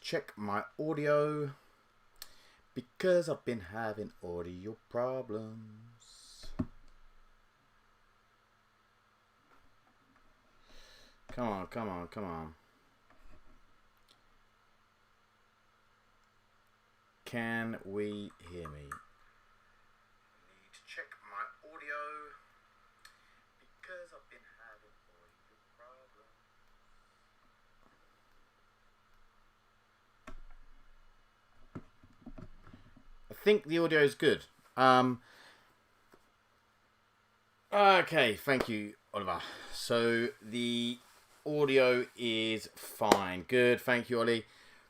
check my audio because I've been having audio problems. Come on, come on, come on. Can we hear me? Need to check my audio because I've been having audio problems. I think the audio is good. Okay, thank you, Oliver. So the audio is fine. Good, thank you, Ollie.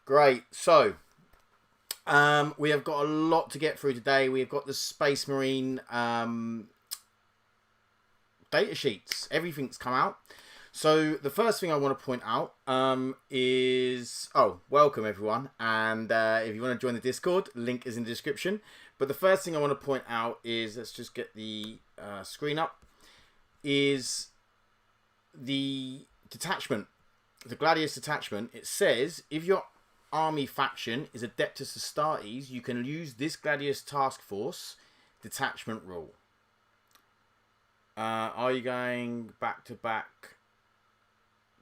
Great. So we have got a lot to get through today. We've got the Space Marine data sheets. Everything's come out. So the first thing I want to point out is... Oh, welcome everyone. And if you want to join the Discord, link is in the description. But the first thing I want to point out is, let's just get the screen up, is the detachment. The Gladius detachment. It says, if your army faction is Adeptus Astartes, you can use this Gladius task force detachment rule. Are you going back to back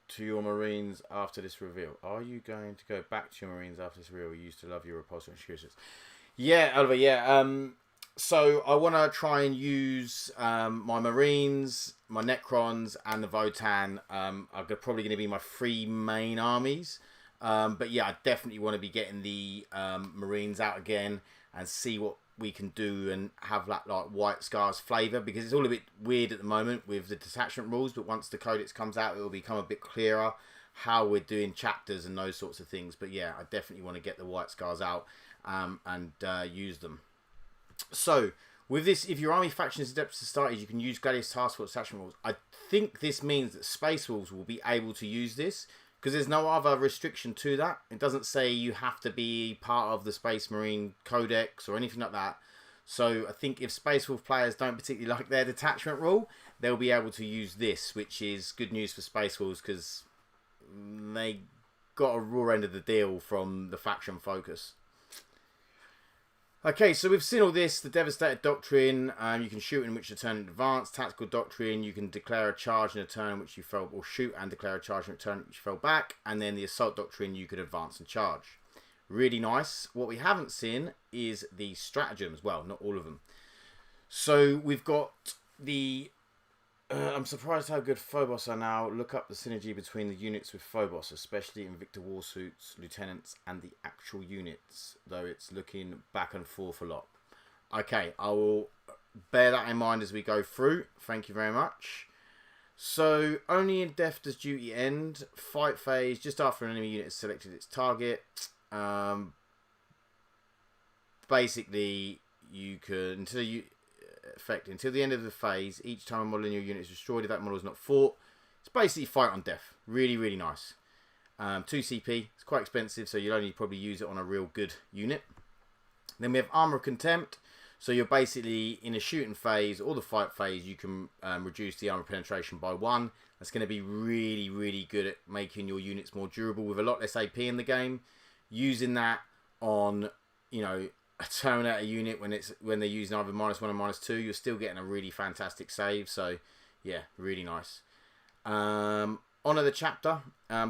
to your Marines after this reveal? Are you going to go back to your Marines after this reveal? You used to love your repulsor excuses. Yeah, Oliver, yeah. So I want to try and use my Marines, my Necrons, and the Votan. Are probably going to be my three main armies. But yeah, I definitely want to be getting the Marines out again and see what we can do and have that like White Scars flavour, because it's all a bit weird at the moment with the detachment rules, but once the codex comes out it will become a bit clearer how we're doing chapters and those sorts of things. But yeah, I definitely want to get the White Scars out and use them. So with this, if your army faction is Adeptus Astartes, you can use Gladius Task Force detachment rules. I think this means that Space Wolves will be able to use this, because there's no other restriction to that. It doesn't say you have to be part of the Space Marine Codex or anything like that. So I think if Space Wolf players don't particularly like their detachment rule, they'll be able to use this, which is good news for Space Wolves, because they got a raw end of the deal from the faction focus. Okay, so we've seen all this. The Devastated Doctrine, you can shoot in which you turn in advance. Tactical Doctrine, you can declare a charge in a turn in which you fell, or shoot and declare a charge in a turn in which you fell back. And then the Assault Doctrine, you could advance and charge. Really nice. What we haven't seen is the stratagems. Well, not all of them. So we've got the... I'm surprised how good Phobos are now. Look up the synergy between the units with Phobos, especially in Victor Warsuits, Lieutenants, and the actual units, though it's looking back and forth a lot. Okay, I will bear that in mind as we go through. Thank you very much. So, only in death does duty end. Fight phase, just after an enemy unit has selected its target. Basically, you can... Until the end of the phase, each time a model in your unit is destroyed, if that model is not fought, it's basically fight on death. Really, really nice. 2 CP, it's quite expensive, so you'll only probably use it on a real good unit. Then we have Armour of Contempt, so you're basically in a shooting phase or the fight phase, you can reduce the armour penetration by 1. That's going to be really, really good at making your units more durable with a lot less AP in the game. Using that on, you know, a Terminator unit when they're using either -1 or -2, you're still getting a really fantastic save. So yeah, really nice. Honour the Chapter,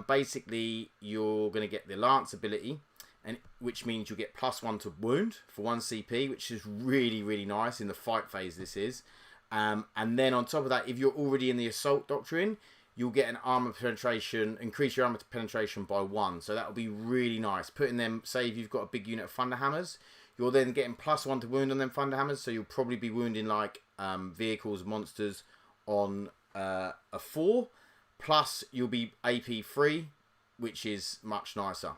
basically you're going to get the Lance ability, and which means you'll get +1 to wound for 1 CP, which is really, really nice in the fight phase. This is and then on top of that, if you're already in the Assault Doctrine, you'll get an armor penetration, increase your armor penetration by 1. So that'll be really nice. Putting them, say if you've got a big unit of Thunderhammers, you're then getting +1 to wound on them Thunderhammers, so you'll probably be wounding like vehicles, monsters on a 4. Plus you'll be AP free, which is much nicer.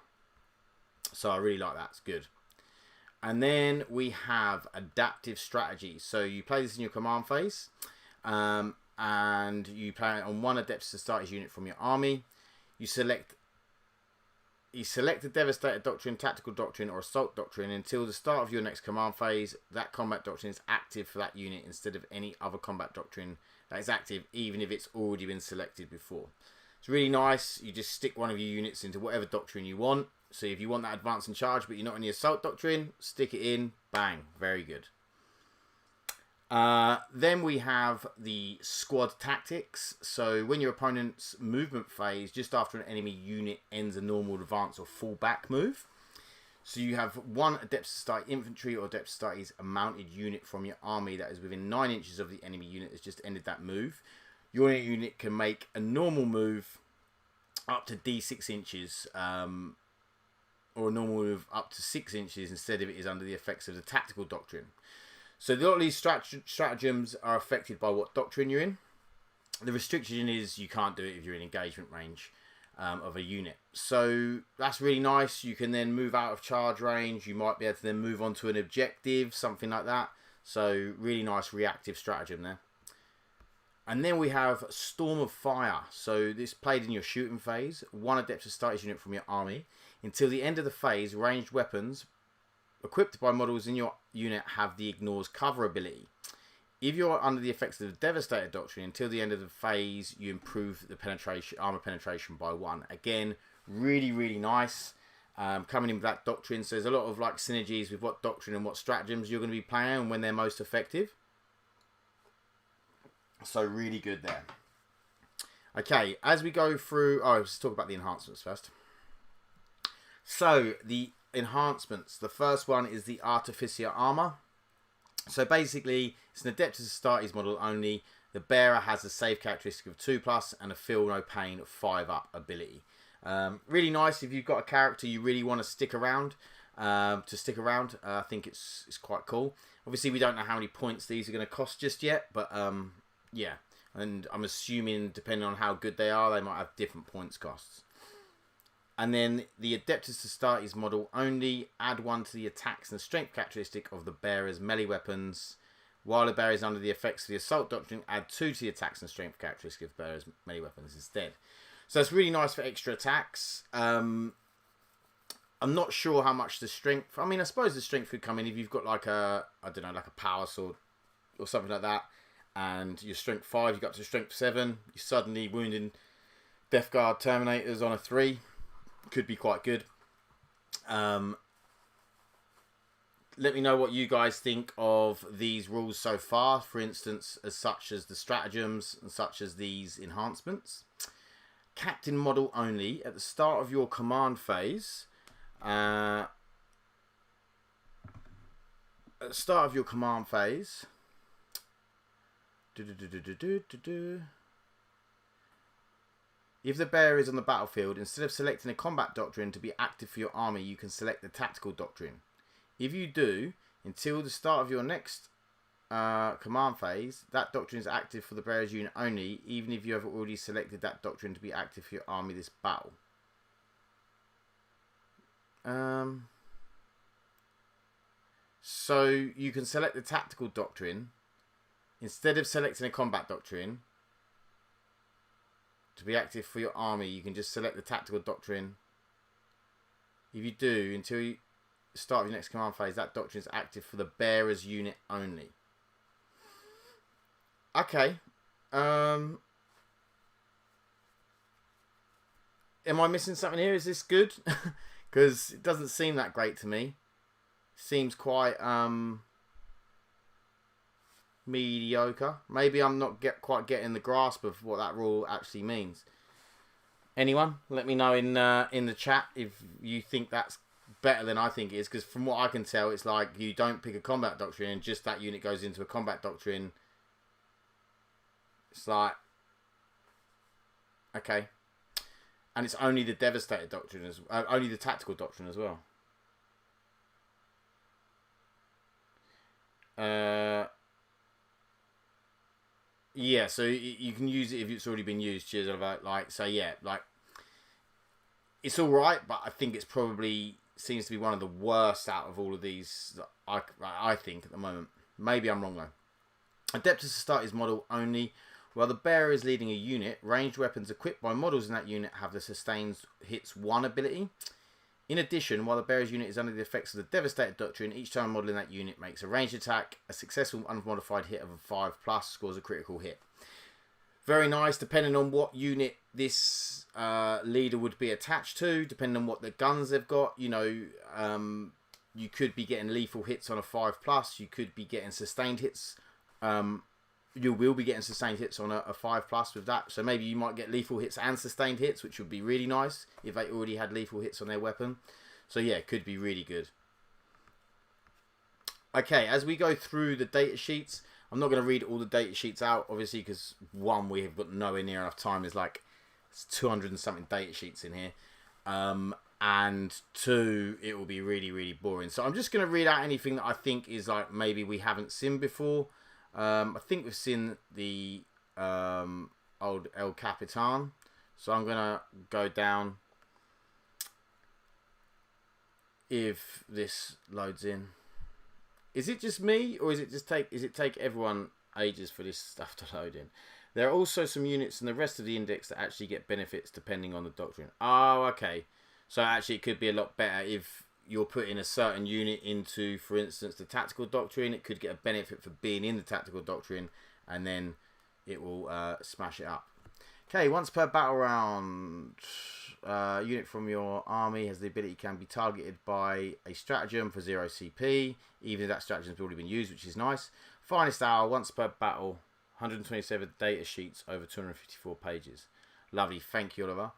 So I really like that. It's good. And then we have Adaptive Strategy. So you play this in your command phase, and you play it on one Adeptus Astartes unit from your army. You select the Devastated Doctrine, Tactical Doctrine, or Assault Doctrine until the start of your next command phase. That combat doctrine is active for that unit instead of any other combat doctrine that is active, even if it's already been selected before. It's really nice. You just stick one of your units into whatever doctrine you want, So if you want that advance and charge, but you're not in the assault doctrine, stick it in. Bang. Very good. Then we have the squad tactics. So when your opponent's movement phase, just after an enemy unit ends a normal advance or fall back move. So you have one Adept Astartes infantry or Adept Astartes a mounted unit from your army that is within 9 inches of the enemy unit that's just ended that move. Your unit can make a normal move up to D6 inches, or a normal move up to 6 inches instead if it is under the effects of the tactical doctrine. So a lot of these stratagems are affected by what doctrine you're in. The restriction is you can't do it if you're in engagement range of a unit. So that's really nice. You can then move out of charge range. You might be able to then move on to an objective, something like that. So really nice reactive stratagem there. And then we have Storm of Fire. So this played in your shooting phase. One Adept Astartes unit from your army. Until the end of the phase, ranged weapons equipped by models in your unit have the Ignores Cover ability. If you're under the effects of the Devastator Doctrine, until the end of the phase, you improve the armor penetration by 1. Again, really, really nice. Coming in with that doctrine, so there's a lot of like synergies with what doctrine and what stratagems you're going to be playing and when they're most effective. So really good there. Okay, as we go through, let's talk about the enhancements first. So the enhancements. The first one is the Artificer Armor. So basically, it's an Adeptus Astartes model only. The bearer has a save characteristic of 2+ and a feel no pain 5+ ability. Really nice if you've got a character you really want to stick around. I think it's quite cool. Obviously, we don't know how many points these are going to cost just yet, but yeah. And I'm assuming, depending on how good they are, they might have different points costs. And then the Adeptus Astartes model only, add 1 to the attacks and strength characteristic of the bearer's melee weapons. While the bearer is under the effects of the assault doctrine, add 2 to the attacks and strength characteristic of the bearer's melee weapons instead. So it's really nice for extra attacks. I'm not sure how much the strength... I mean, I suppose the strength could come in if you've got like a, like a power sword or something like that. And your strength 5, you got to strength 7. You're suddenly wounding Death Guard Terminators on a 3. Could be quite good. Let me know what you guys think of these rules so far. For instance, such as the stratagems and such as these enhancements. Captain model only. At the start of your command phase. If the bearer is on the battlefield, instead of selecting a combat doctrine to be active for your army, you can select the tactical doctrine. If you do, until the start of your next command phase, that doctrine is active for the bearer's unit only, even if you have already selected that doctrine to be active for your army this battle. So you can select the tactical doctrine instead of selecting a combat doctrine to be active for your army. You can just select the tactical doctrine. If you do, until you start your next command phase, that doctrine is active for the bearer's unit only. Okay. Am I missing something here? Is this good? Because it doesn't seem that great to me. Seems quite mediocre. Maybe I'm not quite getting the grasp of what that rule actually means. Anyone, let me know in the chat if you think that's better than I think it is. Because from what I can tell, it's like you don't pick a combat doctrine and just that unit goes into a combat doctrine. It's like, okay, and it's only the Devastator doctrine only the tactical doctrine as well. Yeah, so you can use it if it's already been used. Cheers, so yeah, like it's all right, but I think it's probably seems to be one of the worst out of all of these. I think at the moment. Maybe I'm wrong though. Adeptus Astartes model only. While the bearer is leading a unit, ranged weapons equipped by models in that unit have the sustains hits 1 ability. In addition, while the bearer's unit is under the effects of the Devastator Doctrine, each time a model in that unit makes a ranged attack, a successful unmodified hit of a 5+ scores a critical hit. Very nice, depending on what unit this leader would be attached to, depending on what the guns they've got. You know, you could be getting lethal hits on a 5+. You could be getting sustained hits. You will be getting sustained hits on a 5+ with that. So maybe you might get lethal hits and sustained hits, which would be really nice if they already had lethal hits on their weapon. So yeah, it could be really good. Okay, as we go through the data sheets, I'm not going to read all the data sheets out, obviously, because one, we have got nowhere near enough time. There's like 200 and something data sheets in here. And two, it will be really, really boring. So I'm just going to read out anything that I think is like maybe we haven't seen before. I think we've seen the old El Capitan. So I'm going to go down if this loads in. Is it just me, or is it take everyone ages for this stuff to load in? There are also some units in the rest of the index that actually get benefits depending on the doctrine. Oh, okay. So actually it could be a lot better if you're putting a certain unit into, for instance, the tactical doctrine. It could get a benefit for being in the tactical doctrine, and then it will smash it up. Okay, once per battle round, unit from your army has the ability can be targeted by a stratagem for 0 CP, even if that stratagem has already been used, which is nice. Finest hour, once per battle, 127 data sheets over 254 pages. Lovely, thank you, Oliver.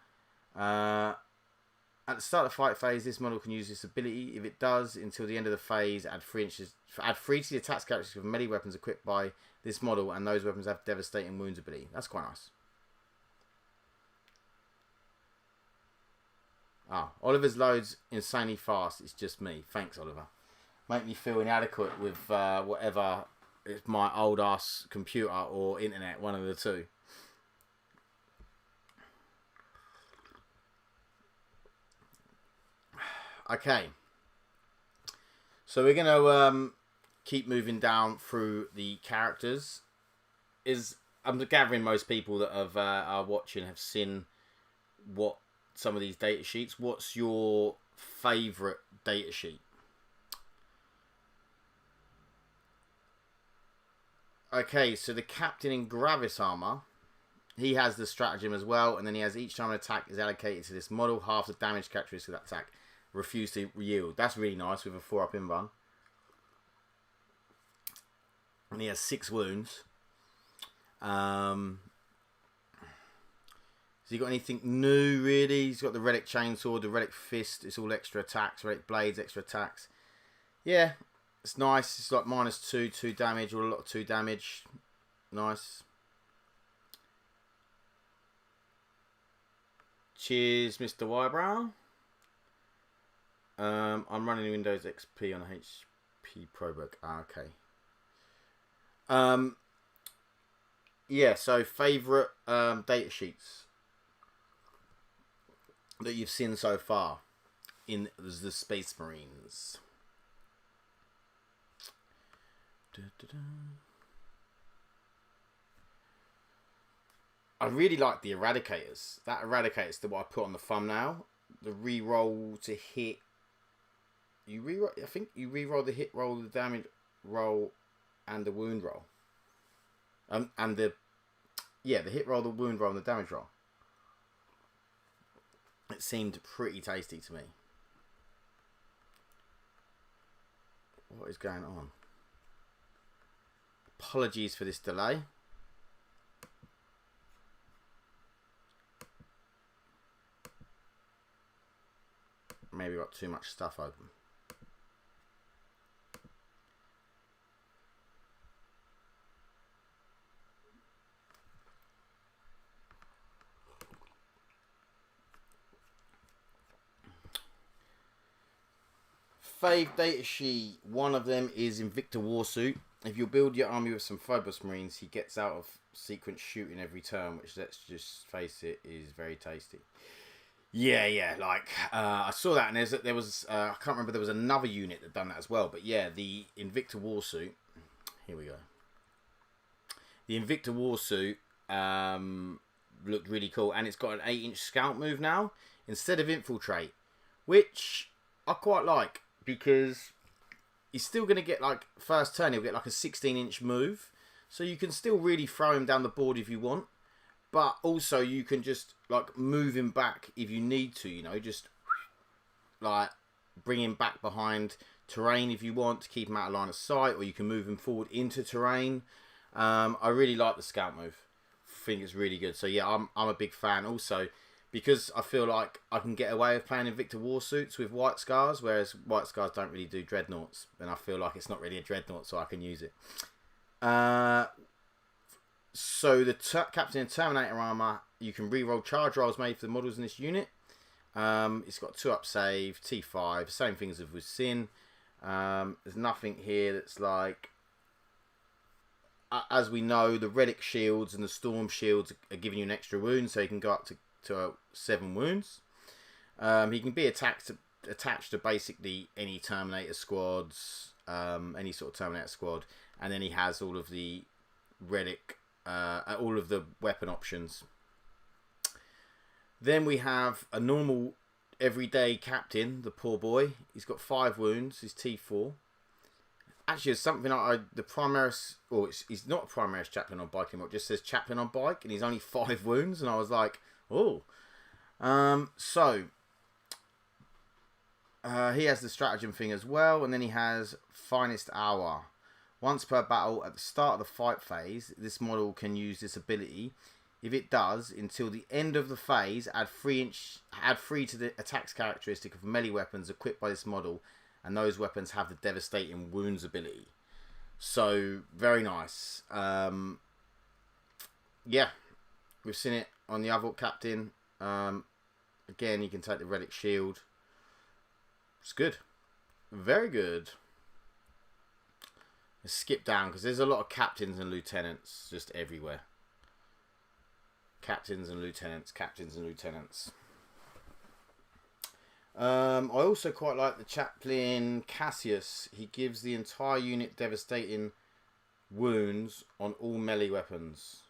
At the start of the fight phase, this model can use this ability. If it does, until the end of the phase, add 3 to the attacks characteristics of melee weapons equipped by this model, and those weapons have devastating wounds ability. That's quite nice. Oliver's loads insanely fast. It's just me. Thanks, Oliver. Make me feel inadequate with whatever. It's my old ass computer or internet, one of the two. Okay. So we're going to keep moving down through the characters. I'm gathering most people that are watching have seen what some of these data sheets. What's your favourite data sheet? Okay, so the captain in Gravis armor, he has the stratagem as well, and then he has each time an attack is allocated to this model, half the damage characteristic of that attack. Refuse to yield. That's really nice with a 4-up invuln. And he has 6 wounds. Has he got anything new, really? He's got the Relic Chainsaw, the Relic Fist. It's all extra attacks. Relic Blades, extra attacks. Yeah, it's nice. It's like -2, 2 damage, or a lot of 2 damage. Nice. Cheers, Mr. Wybrow. I'm running Windows XP on a HP ProBook. Okay. Yeah, so favourite data sheets that you've seen so far in the Space Marines. I really like the Eradicators. That Eradicator's the what I put on the thumbnail. The reroll to hit. You reroll. I think you reroll the hit roll, the damage roll, and the wound roll. And the hit roll, the wound roll, and the damage roll. It seemed pretty tasty to me. What is going on? Apologies for this delay. Maybe got too much stuff open. Fave data sheet. One of them is Invicta Warsuit. If you build your army with some Phobos Marines, he gets out of sequence shooting every turn, which, let's just face it, is very tasty. Yeah, like, I saw that, and there was I can't remember, there was another unit that done that as well, but yeah, the Invicta Warsuit, here we go. The Invicta Warsuit looked really cool, and it's got an 8-inch scout move now, instead of Infiltrate, which I quite like, because he's still going to get, like, first turn, he'll get like a 16-inch move, so you can still really throw him down the board if you want. But also you can just like move him back if you need to, you know, just like bring him back behind terrain if you want to keep him out of line of sight, or you can move him forward into terrain. I really like the scout move. I think it's really good. So yeah, I'm a big fan. Also, because I feel like I can get away with playing Invicta Warsuits with White Scars, whereas White Scars don't really do Dreadnoughts, and I feel like it's not really a Dreadnought, so I can use it. So the Captain and Terminator armor, you can re-roll charge rolls made for the models in this unit. It's got 2-up save, T5, same things as with Sin. There's nothing here that's like, as we know, the relic shields and the storm shields are giving you an extra wound, so you can go up to 7 wounds. He can be attached to basically any Terminator squads, any sort of Terminator squad, and then he has all of the relic, all of the weapon options. Then we have a normal everyday captain, the poor boy. He's got 5 wounds, he's T4. Actually, it's something the Primaris, or he's not a Primaris chaplain on bike anymore, it just says chaplain on bike, and he's only 5 wounds, and I was like, oh. He has the stratagem thing as well, and then he has finest hour. Once per battle, at the start of the fight phase, this model can use this ability. If it does, until the end of the phase, add 3 to the attacks characteristic of melee weapons equipped by this model, and those weapons have the devastating wounds ability. So, very nice. Yeah, we've seen it on the other captain. Again, you can take the relic shield. It's good. Very good. Let's skip down, because there's a lot of captains and lieutenants just everywhere. Captains and lieutenants, captains and lieutenants. I also quite like the chaplain Cassius. He gives the entire unit devastating wounds on all melee weapons.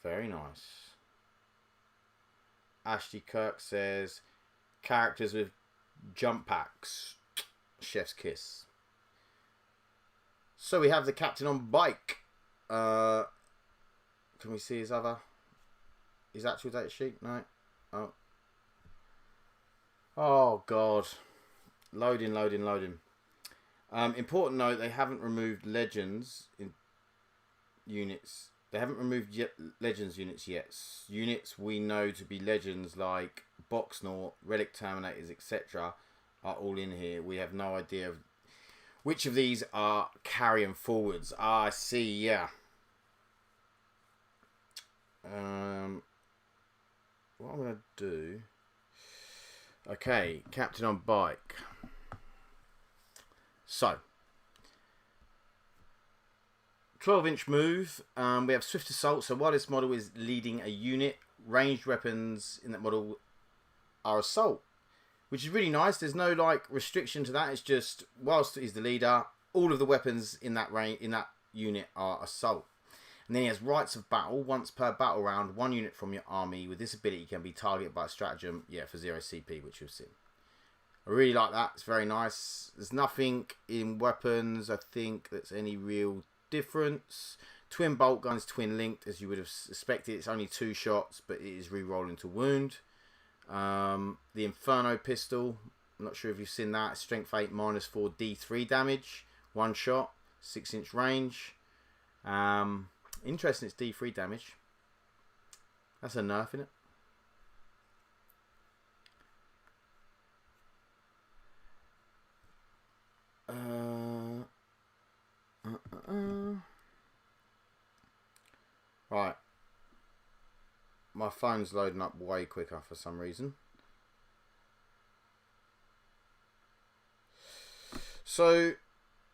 Very nice. Ashley Kirk says characters with jump packs. Chef's kiss. So we have the captain on bike. Can we see his actual data sheet? No. Oh God. Loading. Important note, they haven't removed legends in units. They haven't removed legends units yet. Units we know to be legends like Boxnaut, Relic Terminators, etc. are all in here. We have no idea of which of these are carrying forwards. I see, yeah. What I'm going to do... Okay, captain on bike. So, 12-inch move. We have swift assault. So while this model is leading a unit, ranged weapons in that model are assault, which is really nice. There's no like restriction to that. It's just whilst he's the leader, all of the weapons in that unit are assault. And then he has rights of battle. Once per battle round, 1 unit from your army with this ability can be targeted by a stratagem, for 0 CP, which you'll see. I really like that. It's very nice. There's nothing in weapons, I think, that's any real difference. Twin bolt gun is twin linked, as you would have suspected. It's only 2 shots, but it is re-rolling to wound. The Inferno pistol, I'm not sure if you've seen that. Strength 8 -4 D3 damage. 1 shot, 6-inch range. Interesting, it's D3 damage. That's a nerf, isn't it? Right. My phone's loading up way quicker for some reason. So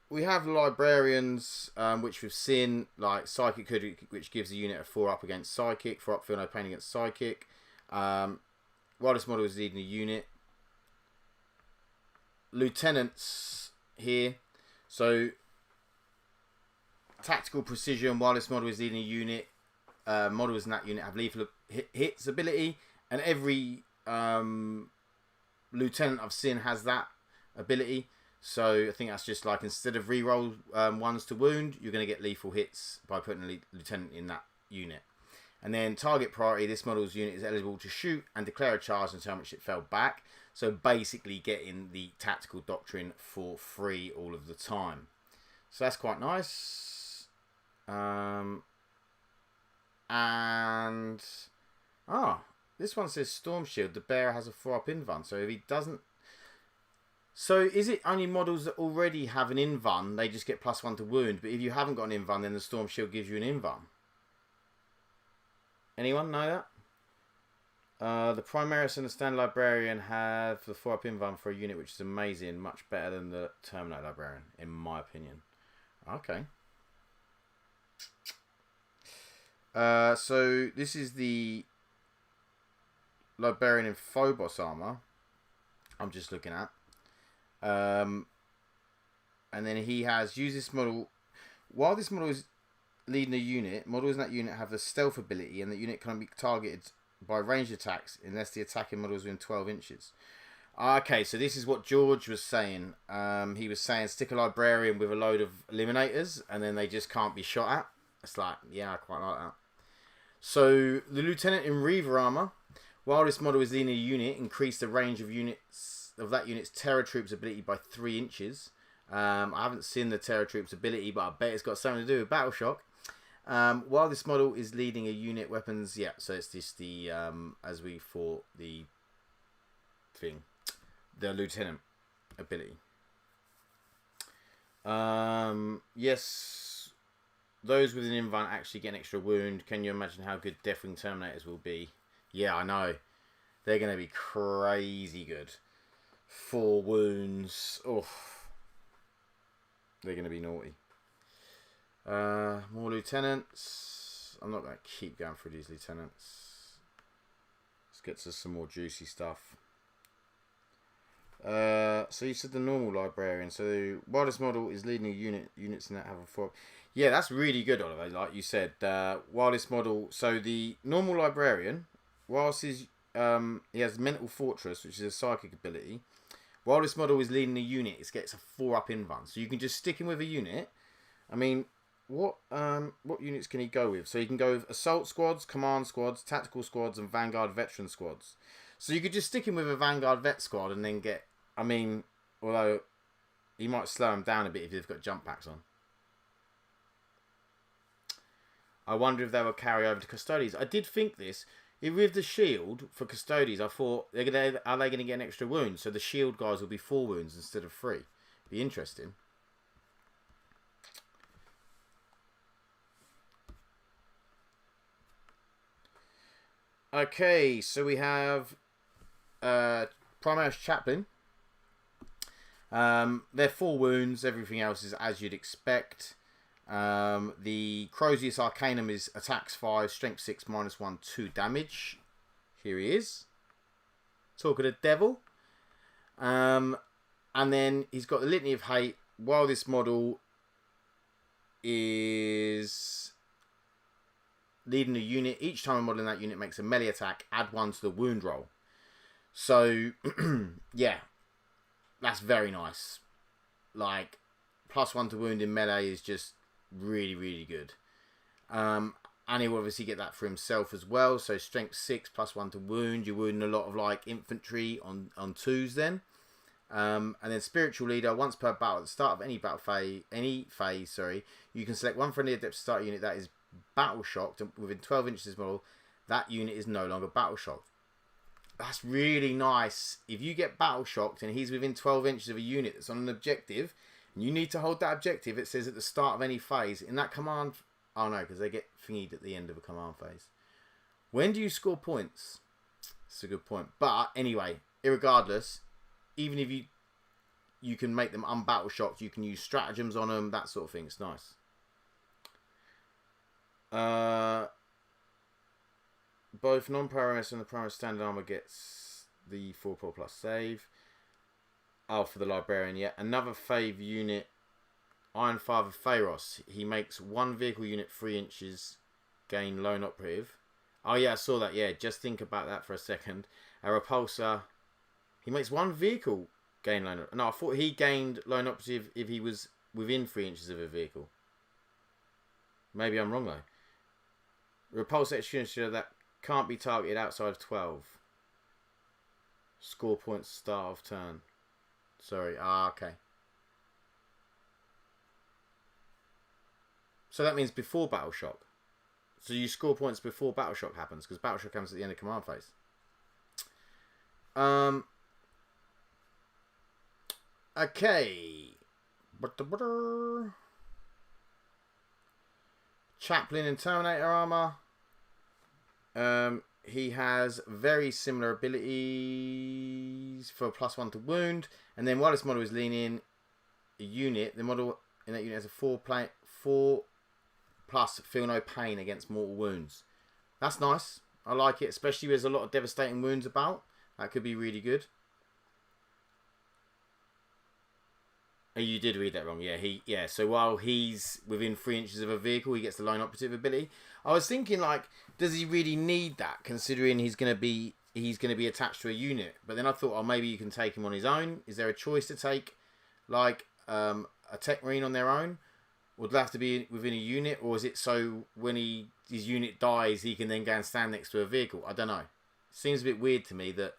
we have librarians, which we've seen, like Psychic Hood, which gives the unit a 4-up against Psychic, 4-up feel no pain against Psychic. While this model is leading a unit. Lieutenants here. So, tactical precision, while this model is leading a unit, models in that unit have lethal hits ability, and every lieutenant I've seen has that ability. So I think that's just like, instead of reroll 1s to wound, you're going to get lethal hits by putting a lieutenant in that unit. And then target priority, this model's unit is eligible to shoot and declare a charge until how much it fell back. So basically getting the tactical doctrine for free all of the time. So that's quite nice. This one says Storm Shield. The bearer has a 4-up invuln. So if he doesn't... So is it only models that already have an invuln, they just get +1 to wound, but if you haven't got an invuln, then the Storm Shield gives you an invuln? Anyone know that? The Primaris and the Stand Librarian have the 4-up invuln for a unit, which is amazing. Much better than the Terminate Librarian, in my opinion. Okay. So this is the Librarian in Phobos armor. I'm just looking at. And then he has used this model. While this model is leading a unit, models in that unit have the stealth ability, and the unit can be targeted by ranged attacks unless the attacking model is within 12 inches. Okay, so this is what George was saying. He was saying stick a librarian with a load of eliminators, and then they just can't be shot at. It's like, yeah, I quite like that. So the Lieutenant in Reaver armor, while this model is leading a unit, increase the range of that unit's Terror Troops ability by 3 inches. I haven't seen the Terror Troops ability, but I bet it's got something to do with Battle Shock. While this model is leading a unit, weapons, yeah, so it's just the, as we fought, the Lieutenant ability. Yes, those with an invuln actually get an extra wound. Can you imagine how good Deathwing Terminators will be? Yeah, I know. They're going to be crazy good. 4 wounds. Oh, they're going to be naughty. More lieutenants. I'm not going to keep going through these lieutenants. Let's get to some more juicy stuff. So you said the normal librarian. So while this model is leading a unit, units in that have a 4. Yeah, that's really good, Oliver. Like you said, while this model, so the normal librarian, whilst he has Mental Fortress, which is a psychic ability. While this model is leading a unit, it gets a 4-up invuln. So you can just stick him with a unit. I mean, what units can he go with? So he can go with assault squads, command squads, tactical squads, and Vanguard veteran squads. So you could just stick him with a Vanguard vet squad and then get. I mean, although he might slow him down a bit if they've got jump packs on. I wonder if they will carry over to Custodes. I did think this. With the shield for Custodes, I thought, are they going to get an extra wound? So the shield guys will be 4 wounds instead of 3. Be interesting. Okay, so we have Primaris Chaplain. They're 4 wounds. Everything else is as you'd expect. The Crozius Arcanum is attacks 5, strength 6, -1, 2 damage. Here he is. Talk of the devil. And then he's got the Litany of Hate. While this model is leading a unit, each time a model in that unit makes a melee attack, add 1 to the wound roll. So, yeah. That's very nice. Like, +1 to wound in melee is just really, really good. And he'll obviously get that for himself as well. So strength 6 +1 to wound. You're wounding a lot of like infantry on 2s then. And then spiritual leader. Once per battle, at the start of any phase, you can select one friendly adept to start a unit that is battle shocked and within 12 inches of this model. That unit is no longer battle shocked. That's really nice. If you get battle shocked and he's within 12 inches of a unit that's on an objective, and you need to hold that objective, it says at the start of any phase in that command. Oh no, because they get thingied at the end of a command phase. When do you score points? That's a good point. But anyway, irregardless, even if you can make them unbattle shocked, you can use stratagems on them, that sort of thing. It's nice. Both non-Primaris and the Primaris standard armor gets the 4+ save. Oh, for the librarian, yeah. Another fave unit, Iron Father Pharos. He makes 1 vehicle unit 3 inches, gain lone operative. Oh yeah, I saw that. Yeah, just think about that for a second. A repulsor. He makes 1 vehicle gain lone. No, I thought he gained lone operative if he was within 3 inches of a vehicle. Maybe I'm wrong though. Repulse executioner that can't be targeted outside of 12. Score points start of turn. Sorry. Okay. So that means before Battle Shock. So you score points before Battle Shock happens, because Battle Shock comes at the end of command phase. Okay. Chaplain and Terminator armor. He has very similar abilities for +1 to wound, and then while this model is leaning a unit, the model in that unit has a 4+ feel no pain against mortal wounds. That's nice. I like it, especially when there's a lot of devastating wounds about. That could be really good. Oh, you did read that wrong. Yeah, so while he's within 3 inches of a vehicle, he gets the lone operative ability. I was thinking, like, does he really need that, considering he's gonna be attached to a unit? But then I thought, oh, maybe you can take him on his own. Is there a choice to take, like, a Tech Marine on their own? Would they have to be within a unit, or is it so when his unit dies, he can then go and stand next to a vehicle? I don't know. Seems a bit weird to me that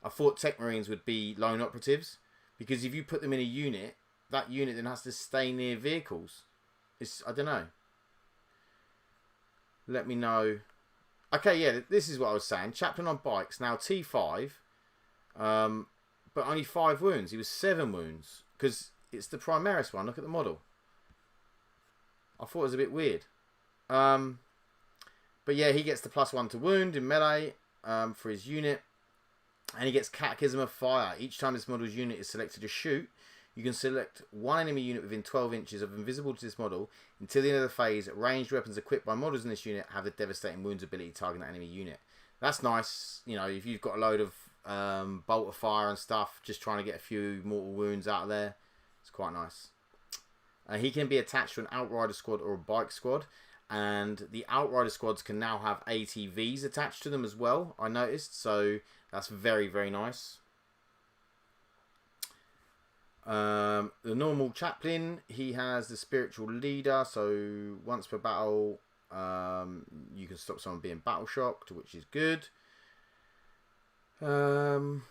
I thought Tech Marines would be lone operatives, because if you put them in a unit, that unit then has to stay near vehicles. I don't know. Let me know. Okay, yeah, this is what I was saying. Chaplain on bikes, now T5, but only 5 wounds. He was 7 wounds, because it's the Primaris one. Look at the model. I thought it was a bit weird. But yeah, he gets the +1 to wound in melee for his unit. And he gets Catechism of Fire. Each time this model's unit is selected to shoot, you can select one enemy unit within 12 inches of invisible to this model. Until the end of the phase, ranged weapons equipped by models in this unit have the devastating wounds ability targeting that enemy unit. That's nice. You know, if you've got a load of bolt of fire and stuff, just trying to get a few mortal wounds out of there, it's quite nice. He can be attached to an Outrider squad or a bike squad. And the Outrider squads can now have ATVs attached to them as well, I noticed. So that's very, very nice. The normal Chaplain, he has the Spiritual Leader. So once per battle, you can stop someone being battle shocked, which is good. Then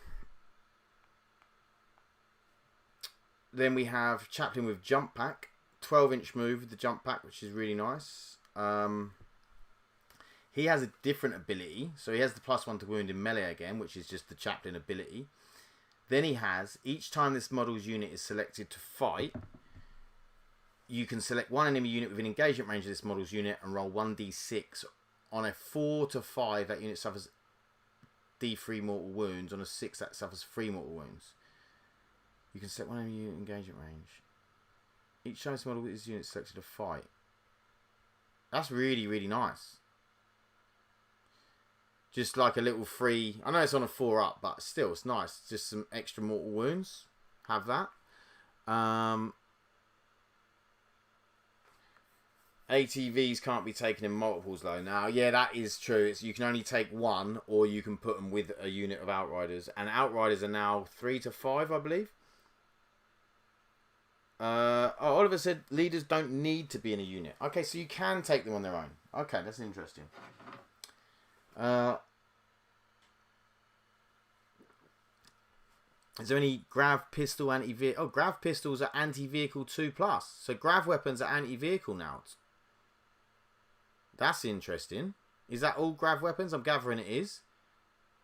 we have Chaplain with Jump Pack. 12-inch move with the Jump Pack, which is really nice. He has a different ability. So he has the +1 to wound in melee again, which is just the Chaplain ability. Then he has, each time this model's unit is selected to fight, you can select one enemy unit within engagement range of this model's unit and roll 1d6. On a 4 to 5, that unit suffers D3 mortal wounds. On a 6, that suffers 3 mortal wounds. You can select one enemy unit engagement range. Each time this model is unit selected to fight. That's really, really nice. Just like a little free. I know it's on a 4-up, but still, it's nice. Just some extra mortal wounds. Have that. ATVs can't be taken in multiples though. Now, yeah, that is true. You can only take one, or you can put them with a unit of Outriders. And Outriders are now 3 to 5, I believe. Oliver said leaders don't need to be in a unit. Okay, so you can take them on their own. Okay, that's interesting. Is there any grav pistol anti-vehicle? Oh, grav pistols are anti-vehicle 2+. So grav weapons are anti-vehicle now. That's interesting. Is that all grav weapons? I'm gathering it is.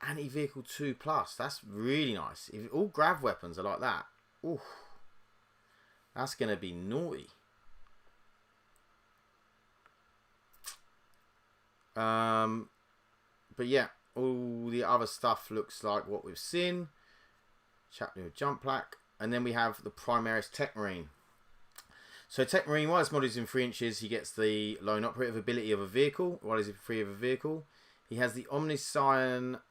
Anti-vehicle 2+. That's really nice. If all grav weapons are like that, oof. That's going to be naughty. But yeah, all the other stuff looks like what we've seen. Chaplain with Jump Pack. And then we have the Primaris Tech Marine. So Tech Marine, while this model is in 3 inches, he gets the lone operative ability of a vehicle. While he's free of a vehicle. He has the Omniscion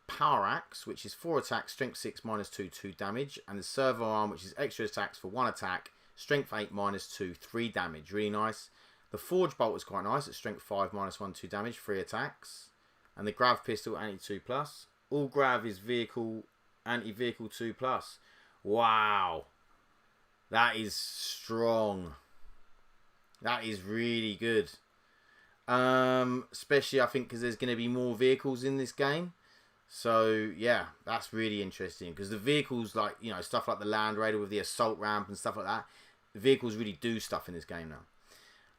Power Axe, which is 4 attacks, strength 6, -2, 2 damage. And the Servo Arm, which is extra attacks for 1 attack, strength 8, -2, 3 damage. Really nice. The Forge Bolt is quite nice at strength 5, -1, 2 damage, 3 attacks. And the Grav Pistol, anti-2+. All Grav is vehicle, anti-vehicle 2+. Wow. That is strong. That is really good. Especially, I think, because there's going to be more vehicles in this game. So, yeah, that's really interesting. Because the vehicles, like, you know, stuff like the Land Raider with the assault ramp and stuff like that, the vehicles really do stuff in this game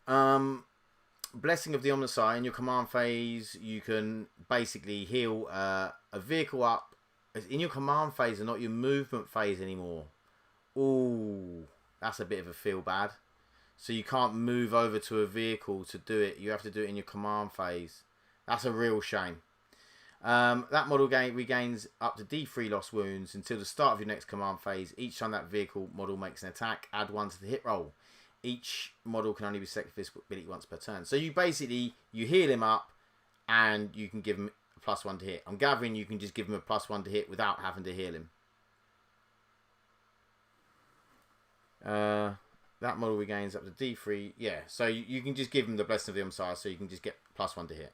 now. Blessing of the Omnissiah. In your command phase, you can basically heal a vehicle up. In your command phase and not your movement phase anymore. Ooh, that's a bit of a feel bad. So you can't move over to a vehicle to do it. You have to do it in your command phase. That's a real shame. That model regains up to D3 lost wounds until the start of your next command phase. Each time that vehicle model makes an attack, add 1 to the hit roll. Each model can only be selected for this ability once per turn. So you basically, you heal him up and you can give him a +1 to hit. I'm gathering you can just give him a +1 to hit without having to heal him. That model regains up to D3. Yeah, so you can just give him the Blessing of the Omnissiah, so you can just get +1 to hit.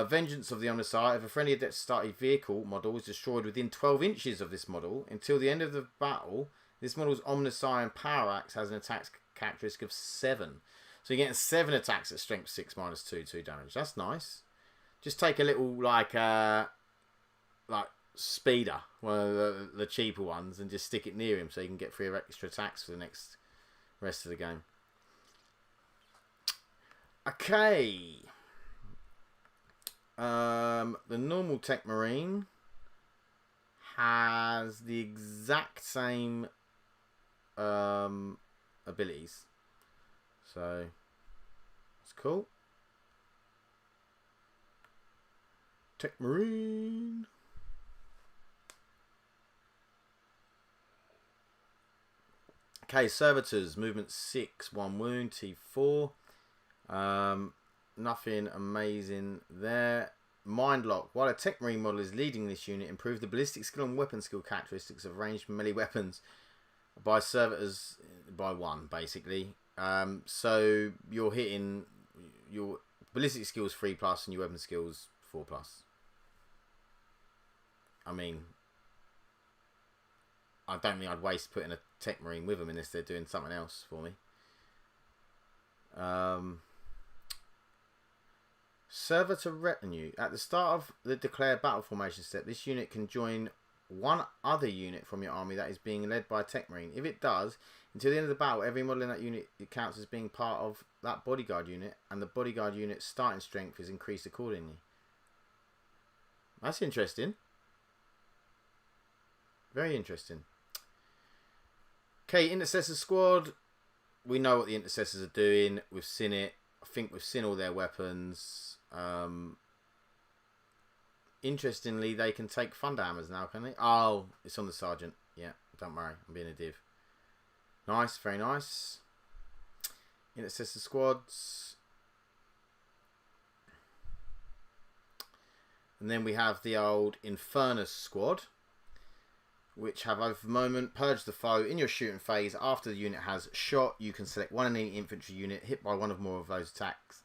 Vengeance of the Omnissiah. If a friendly adept started vehicle model is destroyed within 12 inches of this model, until the end of the battle, this model's Omnissiah and Power Axe has an attack characteristic of 7. So you're getting 7 attacks at strength 6 -2, 2 damage. That's nice. Just take a little, like speeder, one of the cheaper ones, and just stick it near him so you can get 3 extra attacks for the rest of the game. Okay. The normal Tech Marine has the exact same abilities, so it's cool. Tech Marine. Okay, Servitors, movement 6, 1 wound, T4. Nothing amazing there. Mind Lock. While a Tech Marine model is leading this unit, improve the ballistic skill and weapon skill characteristics of ranged melee weapons by Servitors by 1, basically. So you're hitting your ballistic skills 3+ and your weapon skills 4+. I mean, I don't think I'd waste putting a Tech Marine with them unless they're doing something else for me. Servitor Retinue. At the start of the declared battle formation step, this unit can join one other unit from your army that is being led by a Tech Marine. If it does, until the end of the battle, every model in that unit counts as being part of that bodyguard unit, and the bodyguard unit's starting strength is increased accordingly. That's interesting. Very interesting. Okay, Intercessor Squad. We know what the Intercessors are doing. We've seen it. I think we've seen all their weapons. Interestingly, they can take Thunder Hammers now, can they? Oh, it's on the Sergeant. Yeah, don't worry. I'm being a div. Nice, very nice. Intercessor Squads. And then we have the old Infernus Squad, which have over the moment purge the foe in your shooting phase. After the unit has shot, you can select one enemy infantry unit hit by one or more of those attacks,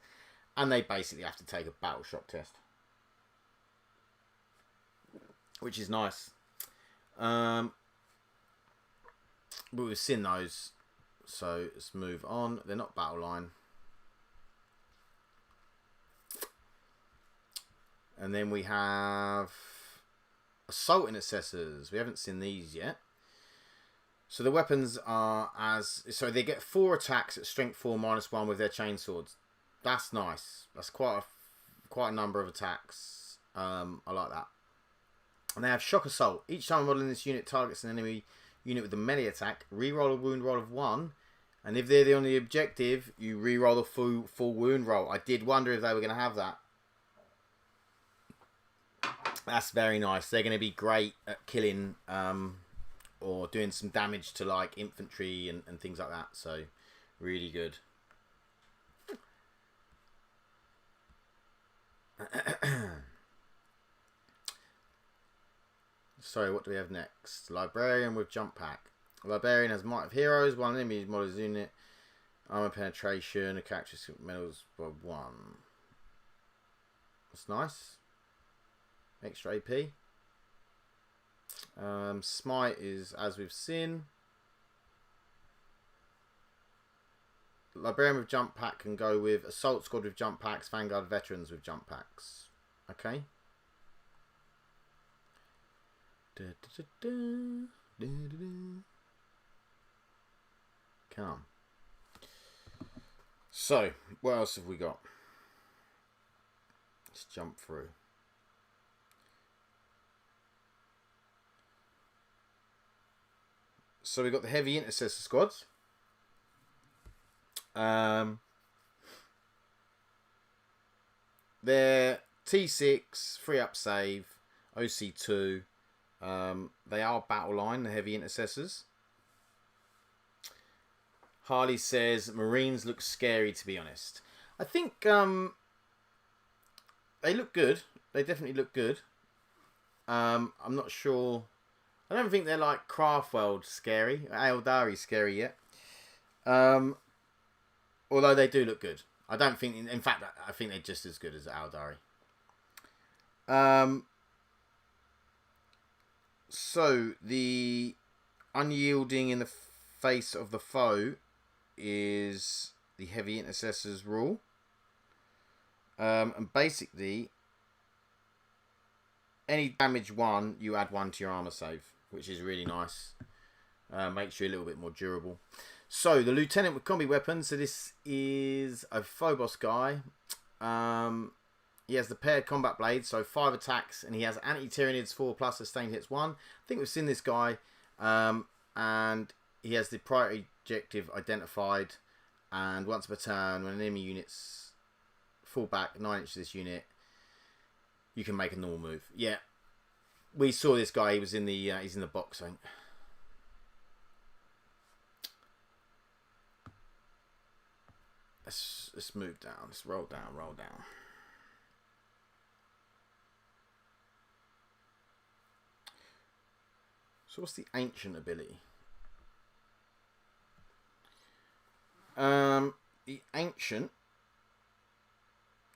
and they basically have to take a battle shock test, which is nice. But we've seen those, so let's move on. They're not battle line. And then we have Assault Intercessors. We haven't seen these yet. So the weapons are so they get 4 attacks at strength 4 -1 with their chainswords. That's nice. That's quite a number of attacks. I like that. And they have Shock Assault. Each time a model in this unit targets an enemy unit with a melee attack, reroll a wound roll of 1. And if they're on the objective, you reroll the full wound roll. I did wonder if they were going to have that. That's very nice. They're going to be great at killing or doing some damage to like infantry and things like that. So really good. Sorry, what do we have next? Librarian with Jump Pack. Librarian has Might of Heroes, 1 enemy model's unit, armor penetration, a characteristic medals by 1. That's nice. Extra AP. Smite is as we've seen. Librarian with jump pack can go with Assault Squad with jump packs, Vanguard Veterans with jump packs. Okay. Come. So, what else have we got? Let's jump through. So we've got the Heavy Intercessor squads. They're T6, 3-up save, OC2. They are battle line, the Heavy Intercessors. Harley says, Marines look scary, to be honest. I think they look good. They definitely look good. I'm not sure. I don't think they're like Craftworld scary, Eldari scary yet. Although they do look good. I don't think, in fact, I think they're just as good as Eldari. So, the unyielding in the face of the foe is the Heavy Intercessors rule. And basically, any damage 1, you add 1 to your armor save, which is really nice. Makes you a little bit more durable. So, the Lieutenant with combi weapons. So, this is a Phobos guy. He has the paired combat blades, so 5 attacks, and he has anti-Tyranids 4+, sustained hits 1. I think we've seen this guy. And he has the priority objective identified. And once per turn, when an enemy unit's fall back 9 inches of this unit, you can make a normal move. Yeah, we saw this guy. He was in the he's in the box, I think. Let's move down. Let's roll down. Roll down. So what's the ancient ability? The ancient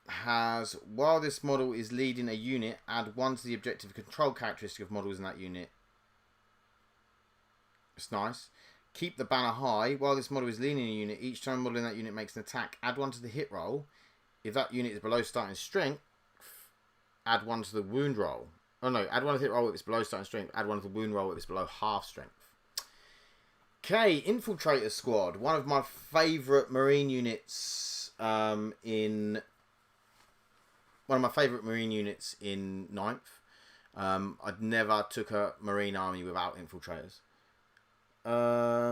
has, while this model is leading a unit, add 1 to the objective control characteristic of models in that unit. It's nice. Keep the banner high. While this model is leading a unit, each time a model in that unit makes an attack, add 1 to the hit roll. If that unit is below starting strength, add 1 to the wound roll. Oh no, add 1 to the hit roll if it's below starting strength, add 1 to the wound roll if it's below half strength. Okay, Infiltrator Squad. One of my favourite Marine units in 9th. I'd never took a Marine army without infiltrators. I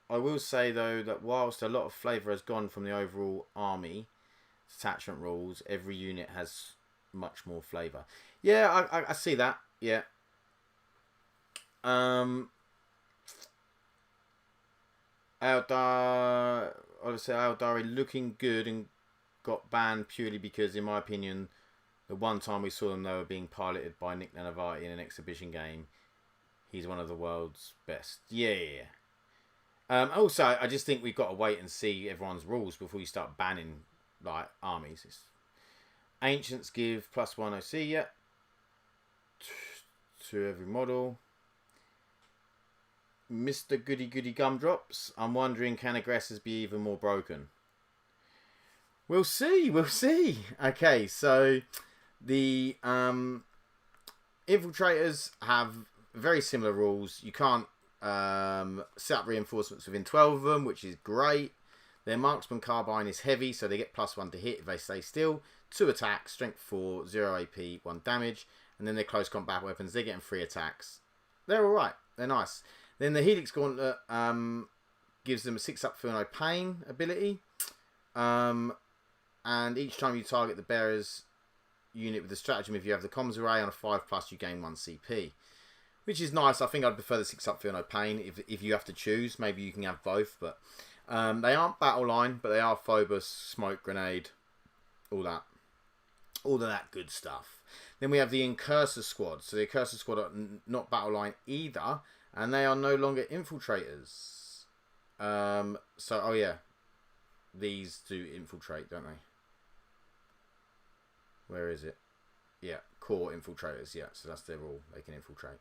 will say though that whilst a lot of flavour has gone from the overall army detachment rules, every unit has much more flavour. Yeah, I see that. Yeah. Eldari looking good and got banned purely because, in my opinion, the one time we saw them, they were being piloted by Nick Nanavati in an exhibition game. He's one of the world's best. Yeah. Also, I just think we've got to wait and see everyone's rules before you start banning like armies. Ancients give +1 OC, yeah, to every model. Mr. Goody Goody Gumdrops. I'm wondering, can aggressors be even more broken? We'll see. We'll see. Okay, so the infiltrators have very similar rules. You can't set up reinforcements within 12 of them, which is great. Their marksman carbine is heavy, so they get +1 to hit if they stay still. 2 attacks, strength 4, 0 AP, 1 damage. And then their close combat weapons, they're getting 3 attacks. They're alright. They're nice. Then the Helix Gauntlet gives them a 6-up Feel No Pain ability. And each time you target the bearer's unit with the stratagem, if you have the comms array on a 5+, you gain 1 CP. Which is nice. I think I'd prefer the 6-up Feel No Pain. If you have to choose, maybe you can have both. But they aren't battle line, but they are Phobos, Smoke Grenade, all that. All of that good stuff. Then we have the Incursor Squad. So the Incursor Squad are not battle line either. And they are no longer infiltrators. So, oh yeah. These do infiltrate, don't they? Where is it? Yeah, core infiltrators. Yeah, so that's their rule. They can infiltrate.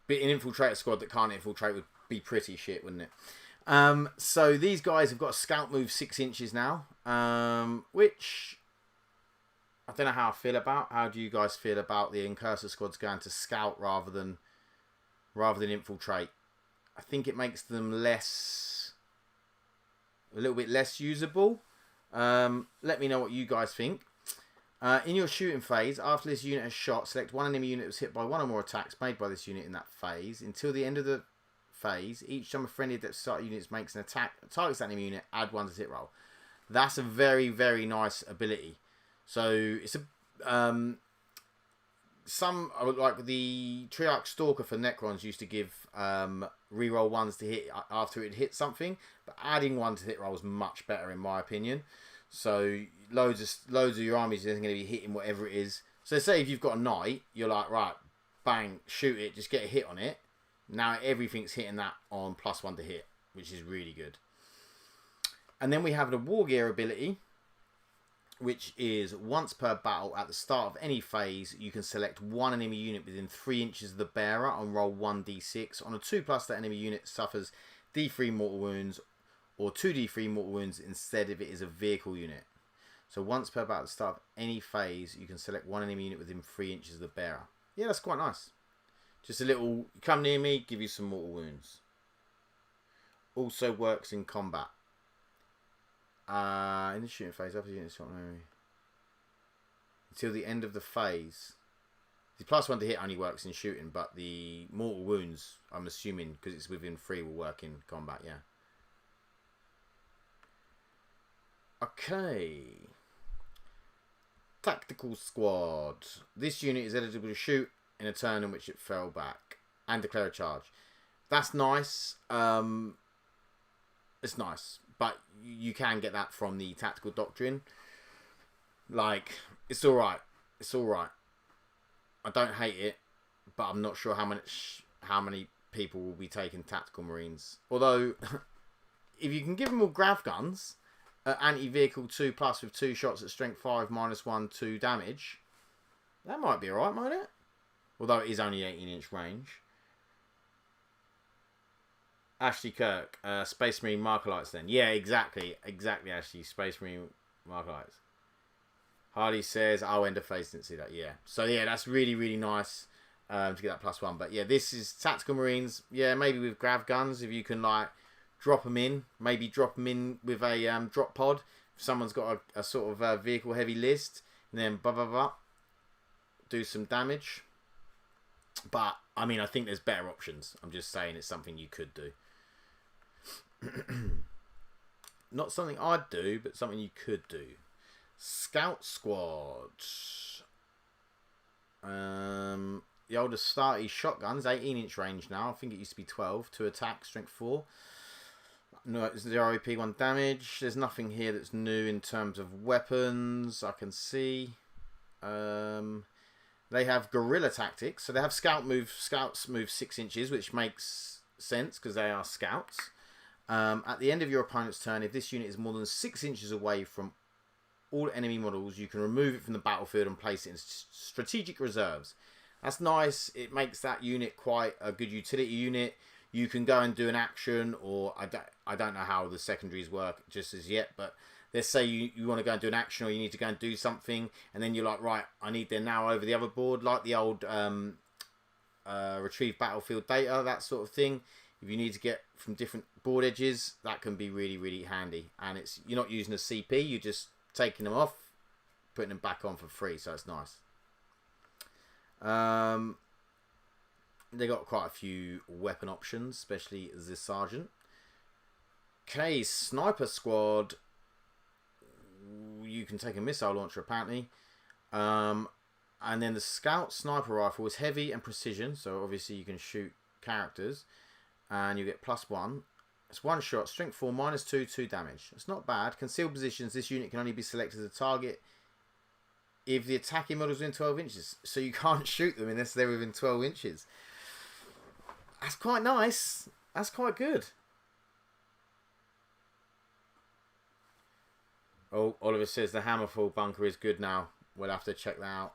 But an infiltrator squad that can't infiltrate would be pretty shit, wouldn't it? So these guys have got a scout move 6 inches now, which I don't know how I feel about. How do you guys feel about the Incursor squads going to scout rather than infiltrate? I think it makes them a little bit less usable. Let me know what you guys think. In your shooting phase, after this unit has shot, select one enemy unit that was hit by one or more attacks made by this unit in that phase. Until the end of the phase, each time a friendly adept starter unit makes an attack that targets that enemy unit, add 1 to hit roll. That's a very, very nice ability. So it's a like the Triarch Stalker for Necrons used to give reroll 1s to hit after it hit something, but adding 1 to hit roll is much better in my opinion. So loads of your armies isn't going to be hitting whatever it is. So say if you've got a knight, you're like, right, bang, shoot it, just get a hit on it. Now everything's hitting that on +1 to hit, which is really good. And then we have the War Gear ability, which is once per battle at the start of any phase, you can select one enemy unit within 3 inches of the bearer and roll 1d6. On a 2+, that enemy unit suffers D3 mortal wounds or 2d3 mortal wounds instead if it is a vehicle unit. So once per battle at the start of any phase, you can select one enemy unit within 3 inches of the bearer. Yeah, that's quite nice. Just a little, come near me, give you some mortal wounds. Also works in combat. In the shooting phase, after the unit shot until the end of the phase. The +1 to hit only works in shooting, but the mortal wounds, I'm assuming, because it's within 3, will work in combat, yeah. Okay. Tactical Squad. This unit is eligible to shoot in a turn in which it fell back and declare a charge. That's nice. It's nice, but you can get that from the Tactical Doctrine. Like, it's alright. It's alright. I don't hate it, but I'm not sure how many people will be taking Tactical Marines. Although, if you can give them all grav guns, anti-vehicle 2+ with 2 shots at strength 5, -1, 2 damage, that might be alright, might it? Although it is only 18-inch range. Ashley Kirk, Space Marine Markolites then. Yeah, exactly. Exactly, Ashley. Space Marine Markolites. Hardy says, I'll end of phase, didn't see that. Yeah. So, yeah, that's really, really nice to get that +1. But, yeah, this is Tactical Marines. Yeah, maybe with grav guns, if you can, like, drop them in. Maybe drop them in with a drop pod. If someone's got a sort of vehicle-heavy list. And then, do some damage. But, I mean, I think there's better options. I'm just saying it's something you could do. Not something I'd do, but something you could do. Scout Squad. The older Starty shotguns, 18-inch range now. I think it used to be 12. 2 attack, strength 4. No, 0 AP, 1 damage. There's nothing here that's new in terms of weapons. I can see. They have guerrilla tactics, so they have scouts move 6 inches, which makes sense because they are scouts. At the end of your opponent's turn, if this unit is more than 6 inches away from all enemy models, you can remove it from the battlefield and place it in strategic reserves. That's nice. It makes that unit quite a good utility unit. You can go and do an action, or I don't know how the secondaries work just as yet, but let's say you want to go and do an action, or you need to go and do something, and then you're like, right, I need them now over the other board, like the old retrieve battlefield data, that sort of thing. If you need to get from different board edges, that can be really, really handy. And you're not using a CP, you're just taking them off, putting them back on for free, so it's nice. They got quite a few weapon options, especially the Sergeant. Okay, Sniper Squad. You can take a missile launcher, apparently. And then the Scout Sniper Rifle is heavy and precision, so obviously you can shoot characters. And you get +1. It's 1 shot, strength 4, -2, 2 damage. It's not bad. Concealed positions, this unit can only be selected as a target if the attacking model is within 12 inches. So you can't shoot them unless they're within 12 inches. That's quite nice. That's quite good. Oh, Oliver says the Hammerfall bunker is good now. We'll have to check that out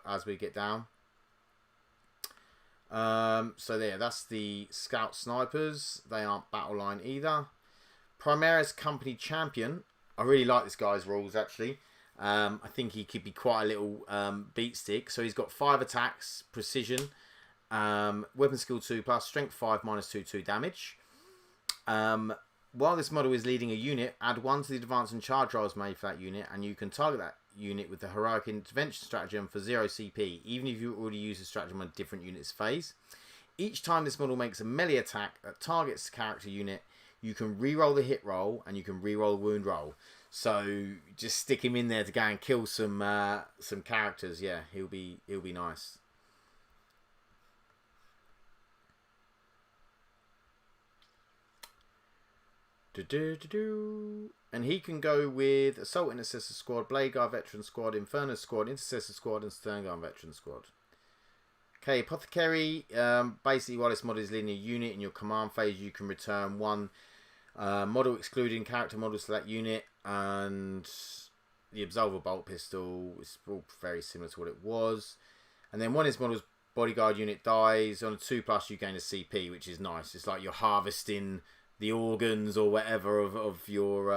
as we get down. So there, that's the Scout Snipers. They aren't battle line either. Primaris Company Champion. I really like this guy's rules, actually. I think he could be quite a little beat stick. So he's got 5 attacks, precision, weapon skill 2+, strength 5, -2 damage. While this model is leading a unit, add 1 to the advance and charge rolls made for that unit, and you can target that unit with the heroic intervention stratagem for 0 CP, even if you already use the stratagem on a different unit's phase. Each time this model makes a melee attack that targets the character unit, you can re-roll the hit roll and you can re-roll the wound roll. So just stick him in there to go and kill some characters. Yeah, he'll be nice. And he can go with Assault Intercessor Squad, Blade Guard Veteran Squad, Inferno Squad, Intercessor Squad, and Stern Guard Veteran Squad. Okay, Apothecary. Basically, while this model is leading a unit in your command phase, you can return 1 model excluding character models to that unit, and the Absolver Bolt Pistol is all very similar to what it was. And then when this model's bodyguard unit dies, on a 2+, you gain a CP, which is nice. It's like you're harvesting the organs or whatever of your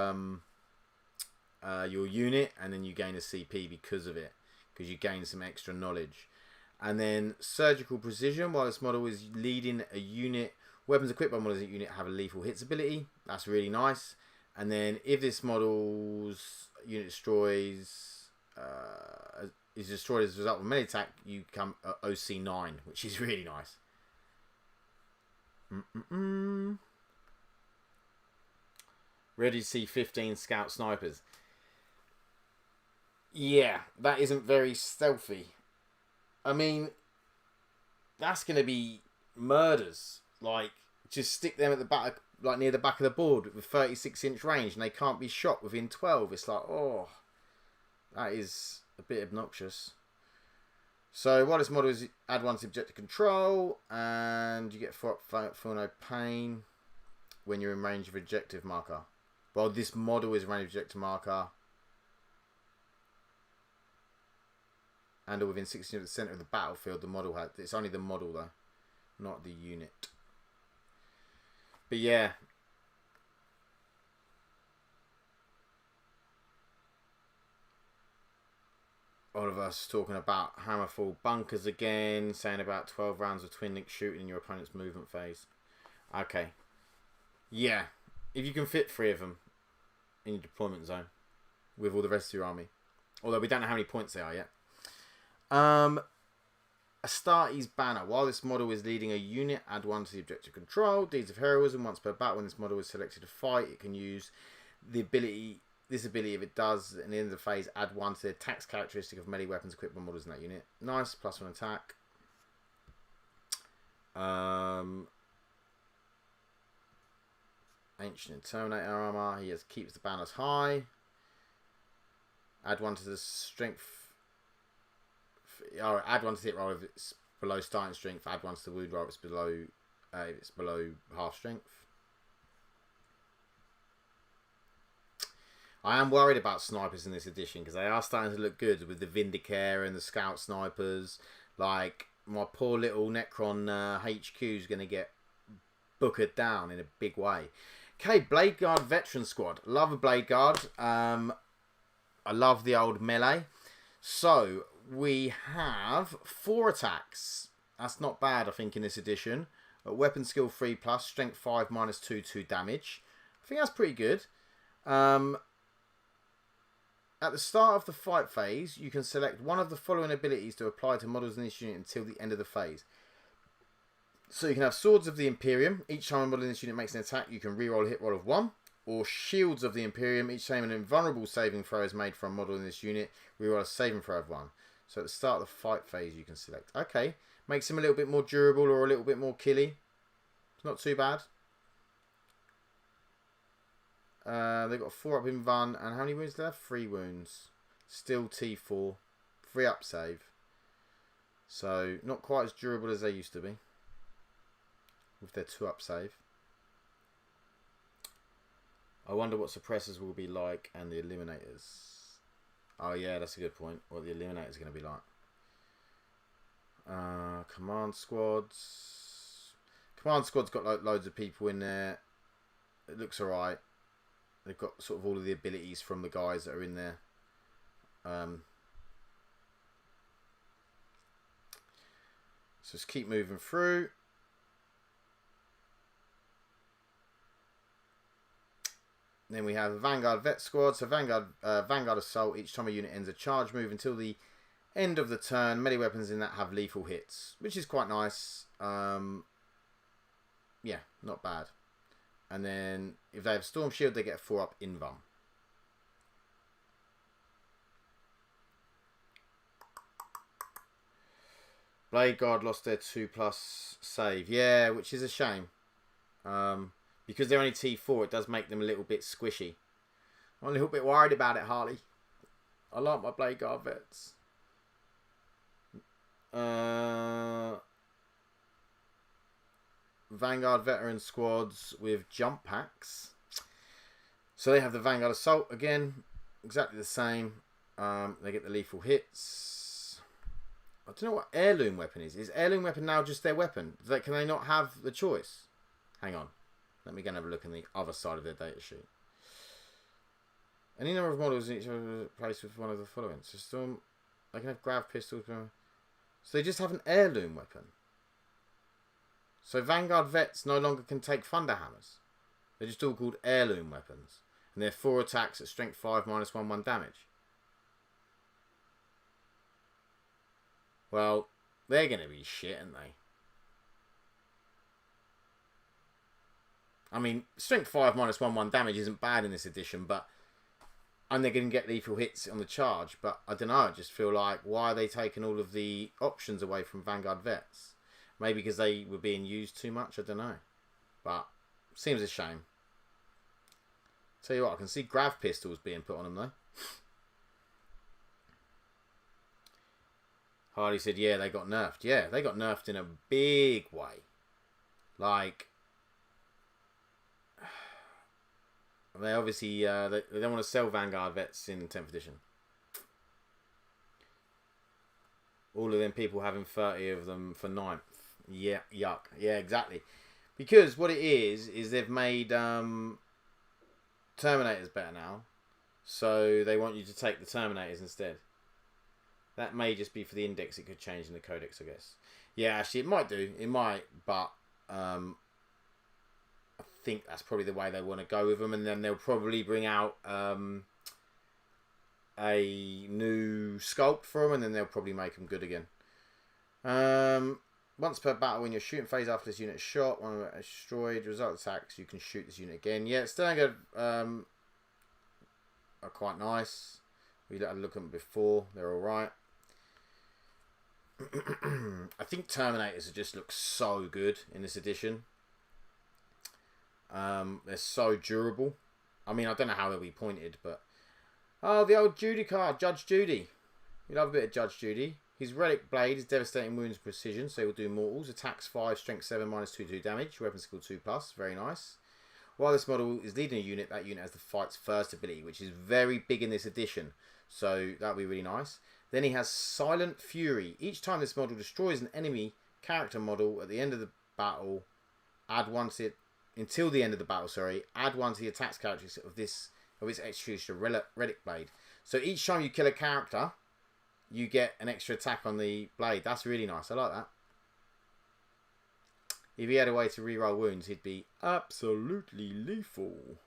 unit, and then you gain a CP because of it, because you gain some extra knowledge. And then Surgical Precision. While this model is leading a unit, weapons equipped by models in the unit have a lethal hits ability. That's really nice. And then if this model's unit is destroyed as a result of a melee attack, you become OC 9, which is really nice. Ready to see 15 Scout Snipers. Yeah, that isn't very stealthy. I mean, that's going to be murders. Like, just stick them at the back, like near the back of the board with 36-inch range, and they can't be shot within 12. It's like, oh, that is a bit obnoxious. So while this model is add 1 to objective control, and you get 4 no pain when you're in range of objective marker. Well, this model is a range of objective marker, and within 60 of the center of the battlefield, the model has. It's only the model though, not the unit. But yeah. All of us talking about Hammerfall bunkers again, saying about 12 rounds of twin link shooting in your opponent's movement phase. Okay. Yeah. If you can fit 3 of them in your deployment zone with all the rest of your army. Although we don't know how many points they are yet. Astartes Banner. While this model is leading a unit, add 1 to the objective control. Deeds of Heroism. Once per battle, when this model is selected to fight, it can use the ability. This ability, if it does, at the end of the phase, add 1 to the attacks characteristic of melee weapons equipped by models in that unit. Nice. +1 attack. Ancient Terminator armor. He keeps the banners high. Add 1 to the strength. Or add 1 to the hit roll if it's below starting strength. Add 1 to the wound roll if it's below half strength. I am worried about snipers in this edition because they are starting to look good with the Vindicare and the Scout Snipers. Like, my poor little Necron HQ is going to get bookered down in a big way. Okay, Blade Guard Veteran Squad. Love a Blade Guard. I love the old melee. So, we have 4 attacks. That's not bad, I think, in this edition. Weapon skill 3+, strength 5, -2 damage. I think that's pretty good. At the start of the fight phase, you can select one of the following abilities to apply to models in this unit until the end of the phase. So you can have Swords of the Imperium. Each time a model in this unit makes an attack, you can reroll a hit roll of 1. Or Shields of the Imperium. Each time an invulnerable saving throw is made for a model in this unit, reroll a saving throw of 1. So at the start of the fight phase, you can select. Okay. Makes him a little bit more durable or a little bit more killy. It's not too bad. They've got 4 up in Vun. And how many wounds do they have? 3 wounds. Still T4. 3 up save. So, not quite as durable as they used to be. With their 2 up save. I wonder what suppressors will be like and the eliminators. Oh yeah, that's a good point. What the eliminators are going to be like. Command squads. Command squad's got like loads of people in there. It looks alright. They've got sort of all of the abilities from the guys that are in there. So just keep moving through. Then we have a Vanguard Vet Squad. So Vanguard Assault. Each time a unit ends a charge move until the end of the turn, melee weapons in that have lethal hits, which is quite nice. Yeah, not bad. And then if they have Storm Shield, they get a 4-up invuln. Blade Guard lost their 2+ save. Yeah, which is a shame. Because they're only T4, it does make them a little bit squishy. I'm a little bit worried about it, Harley. I like my Blade Guard vets. Vanguard veteran squads with jump packs. So they have the Vanguard Assault again, exactly the same. They get the lethal hits. I don't know what heirloom weapon is. Is heirloom weapon now just their weapon? Can they not have the choice? Hang on. Let me go and have a look on the other side of their data sheet. Any number of models in each place with one of the following. So Storm, they can have grav pistols. So they just have an heirloom weapon. So Vanguard vets no longer can take thunder hammers. They're just all called heirloom weapons. And they're 4 attacks at strength 5 -1/1 damage. Well, they're going to be shit, aren't they? I mean, strength 5 -1/1 damage isn't bad in this edition, but... And they're going to get lethal hits on the charge, but I don't know, I just feel like, why are they taking all of the options away from Vanguard vets? Maybe because they were being used too much, I don't know. But, seems a shame. Tell you what, I can see grav pistols being put on them, though. Harley said, yeah, they got nerfed. Yeah, they got nerfed in a big way. Like... They obviously they don't want to sell Vanguard vets in 10th edition. All of them people having 30 of them for 9th. Yeah, yuck. Yeah, exactly. Because what it is they've made Terminators better now. So they want you to take the Terminators instead. That may just be for the index. It could change in the codex, I guess. Yeah, actually, it might do. It might, but... I think that's probably the way they want to go with them, and then they'll probably bring out a new sculpt for them, and then they'll probably make them good again. Once per battle, in your shooting phase after this unit is shot, one is destroyed, result attacks, you can shoot this unit again. Yeah, Sterling are quite nice. We had a look at them before, they're alright. I think Terminators just look so good in this edition. They're so durable. I mean, I don't know how they'll be pointed, but... Oh, the old Judy card, Judge Judy. You love a bit of Judge Judy. His Relic Blade is devastating wounds precision, so he will do mortals. Attacks 5, strength 7, -2/2 damage. Weapon skill 2+. Very nice. While this model is leading a unit, that unit has the Fight's First ability, which is very big in this edition. So that'll be really nice. Then he has Silent Fury. Each time this model destroys an enemy character model at the end of the battle, add one to it. Until the end of the battle, sorry, add one to the attacks characteristics of its execution Relic Blade. So each time you kill a character, you get an extra attack on the blade. That's really nice. I like that. If he had a way to reroll wounds, he'd be absolutely lethal.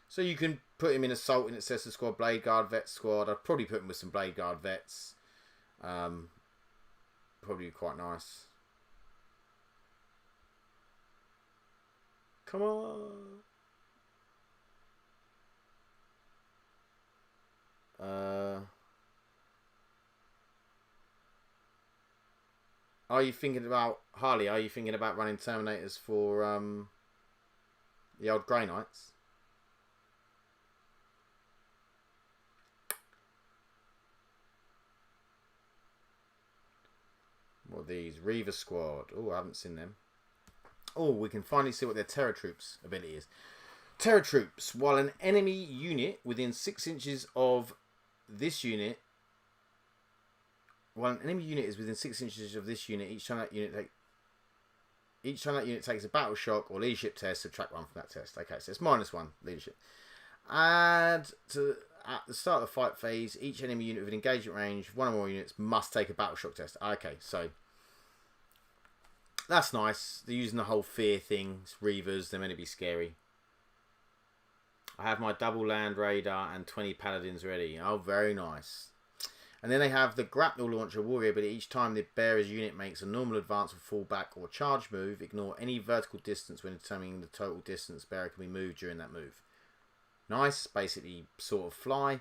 So you can put him in Assault in Accessor Squad, Blade Guard Vet Squad. I'd probably put him with some Blade Guard Vets. Probably quite nice. Come on. Are you thinking about, Harley, are you thinking about running Terminators for the old Grey Knights? What are these? Reaver Squad. Oh, I haven't seen them. Oh, we can finally see what their Terror Troops ability is. Terror Troops. While an enemy unit within 6 inches of this unit While an enemy unit is within 6 inches of this unit, each time that unit takes a battle shock or leadership test, subtract 1 from that test. Okay, so it's -1 leadership. And at the start of the fight phase, each enemy unit within engagement range, 1 or more units, must take a battle shock test. Okay, so that's nice. They're using the whole fear thing. It's Reavers, they're meant to be scary. I have my double land radar and 20 paladins ready. Oh, very nice. And then they have the grapnel launcher warrior, but each time the bearer's unit makes a normal advance or fallback or charge move, ignore any vertical distance when determining the total distance bearer can be moved during that move. Nice, basically sort of fly.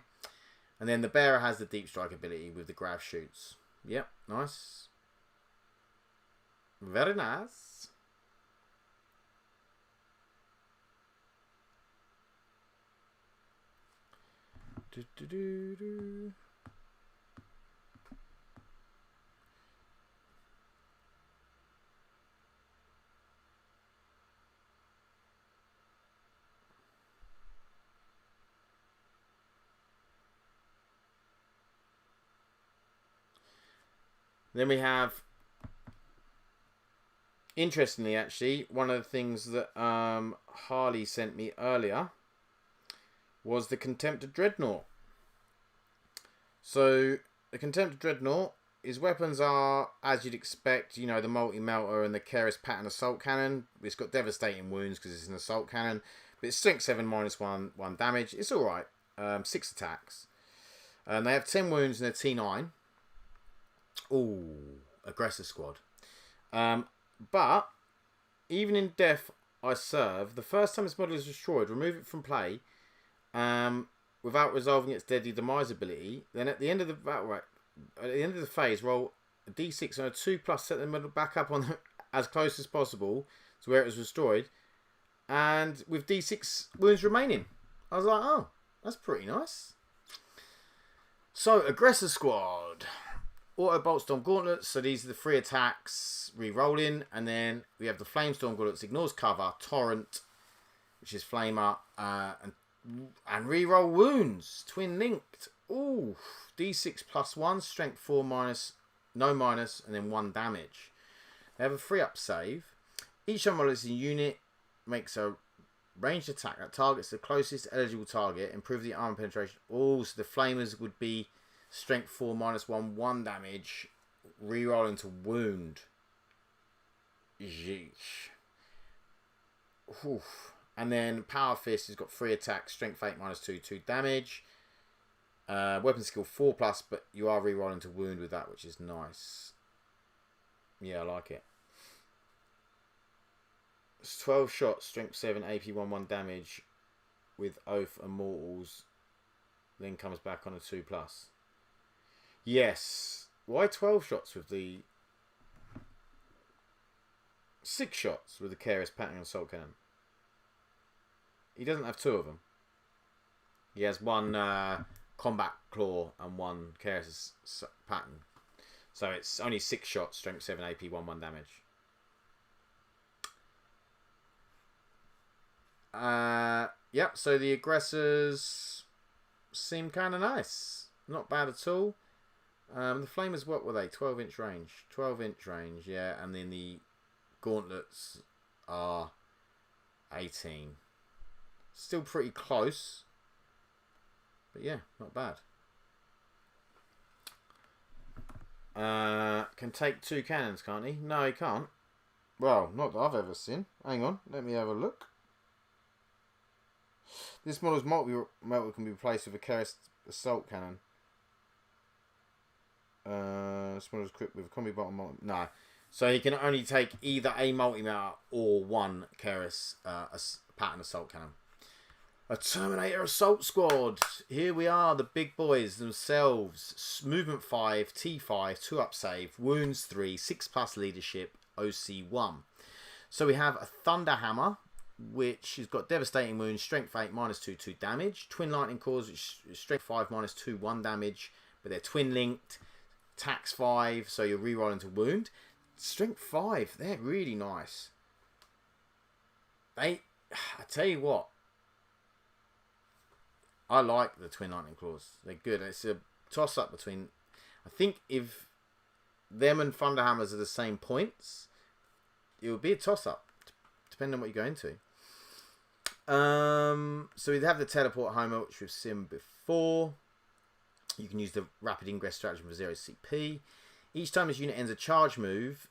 And then the bearer has the deep strike ability with the grav shoots. Yep, nice. Very nice. Then we have, interestingly actually, one of the things that Harley sent me earlier was the Contemptor Dreadnought. So the Contemptor Dreadnought, his weapons are, as you'd expect, you know, the multi-melter and the Keris pattern assault cannon. It's got devastating wounds because it's an assault cannon, but it's strength 7 -1 damage. It's alright. 6 attacks. They have 10 wounds and they're T9. Ooh, aggressor squad. But even in Death I Serve, the first time this model is destroyed, remove it from play without resolving its deadly demise ability. Then at the end of the battle, at the end of the phase, roll a d6 and a 2+, set the model back up on as close as possible to where it was destroyed, and with d6 wounds remaining. I was like, oh, that's pretty nice. So aggressor squad. Auto Bolt Storm Gauntlets, so these are the 3 attacks, re-rolling, and then we have the Flame Storm Gauntlets, ignores cover, Torrent, which is Flamer, and re-roll wounds, twin linked. Ooh, d6 +1, strength 4 minus, no minus, and then 1 damage. They have a 3-up save. Each time a unit makes a ranged attack that targets the closest eligible target, improve the armor penetration. Oh, so the Flamers would be strength 4 -1, 1 damage, reroll into wound. Yeesh. Oof. And then Power Fist has got 3 attacks, strength 8 -2, 2 damage. Weapon skill 4+, but you are rerolling to wound with that, which is nice. Yeah, I like it. It's 12 shots, strength 7, AP 1 damage with Oath and Mortals. Then comes back on a 2+. Yes. Why 12 shots with the 6 shots with the Keris pattern and assault cannon? He doesn't have 2 of them. He has 1 combat claw and 1 Keris pattern. So it's only 6 shots, strength 7, AP 1 damage. Yep, so the aggressors seem kind of nice. Not bad at all. The Flamers, what were they? 12-inch range. 12-inch range, yeah. And then the Gauntlets are 18. Still pretty close. But yeah, not bad. Can take 2 cannons, can't he? No, he can't. Well, not that I've ever seen. Hang on, let me have a look. This model's multi-melter can be replaced with a Keris assault cannon. This model's equipped with a combi bottom. No. So he can only take either a multi-melter or 1 Keris pattern assault cannon. A Terminator Assault Squad. Here we are, the big boys themselves. Movement 5, T5, 2-up save, wounds 3, 6+ leadership, OC 1. So we have a Thunder Hammer, which has got devastating wounds, strength 8, -2, 2 damage. Twin Lightning Cores, which is strength 5, -2, 1 damage. But they're twin linked. Tax 5, so you're rerolling to wound. Strength 5, they're really nice. I tell you what, I like the Twin Lightning Claws. They're good. It's a toss up between, I think if them and Thunderhammers are the same points. It would be a toss-up, depending on what you're going to. So we have the Teleport Homer, which we've seen before. You can use the Rapid Ingress strategy for 0 CP. Each time this unit ends a charge move,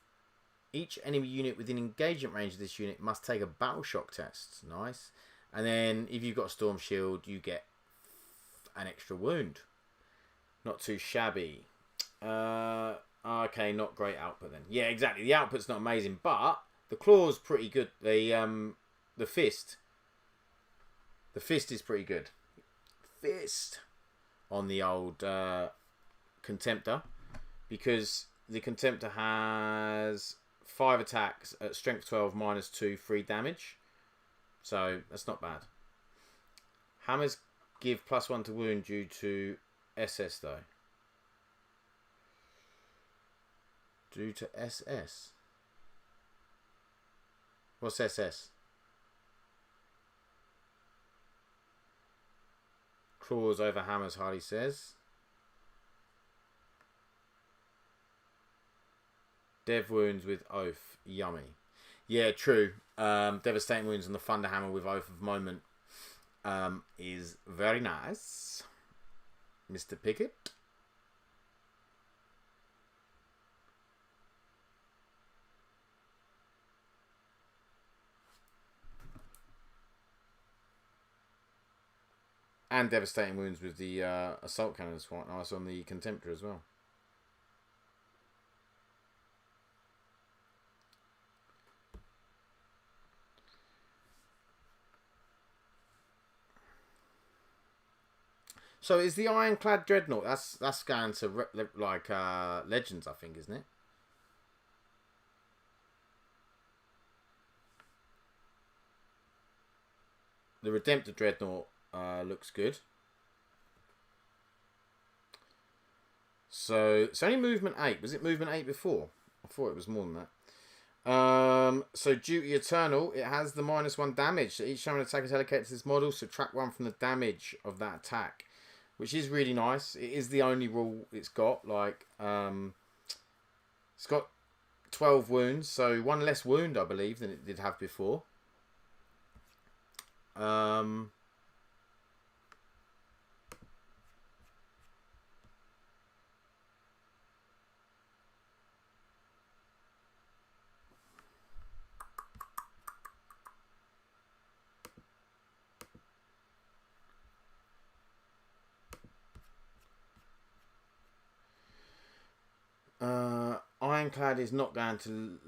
each enemy unit within engagement range of this unit must take a Battle Shock test. Nice. And then if you've got a Storm Shield, you get an extra wound. Not too shabby. Okay, not great output then. Yeah, exactly. The output's not amazing, but the claw's pretty good. The fist. The fist is pretty good. Fist on the old Contemptor, because the Contemptor has 5 attacks at strength 12 -2 free damage. So that's not bad. Hammers give +1 to wound due to SS though. Due to SS? What's SS? Claws over hammers, Harley says. Dev wounds with oath. Yummy. Yeah, true. Devastating wounds on the Thunderhammer with Oath of Moment is very nice. Mr. Pickett. And devastating wounds with the assault cannon is quite nice on the Contemptor as well. So is the Ironclad Dreadnought? That's going to like Legends, I think, isn't it? The Redemptor Dreadnought looks good. So it's only movement 8. Was it movement 8 before? I thought it was more than that. So Duty Eternal, it has the -1 damage. So each time an attack is allocated to this model, subtract 1 from the damage of that attack, which is really nice. It is the only rule it's got. Like, it's got 12 wounds, so 1 less wound, I believe, than it did have before. Ironclad is not going to...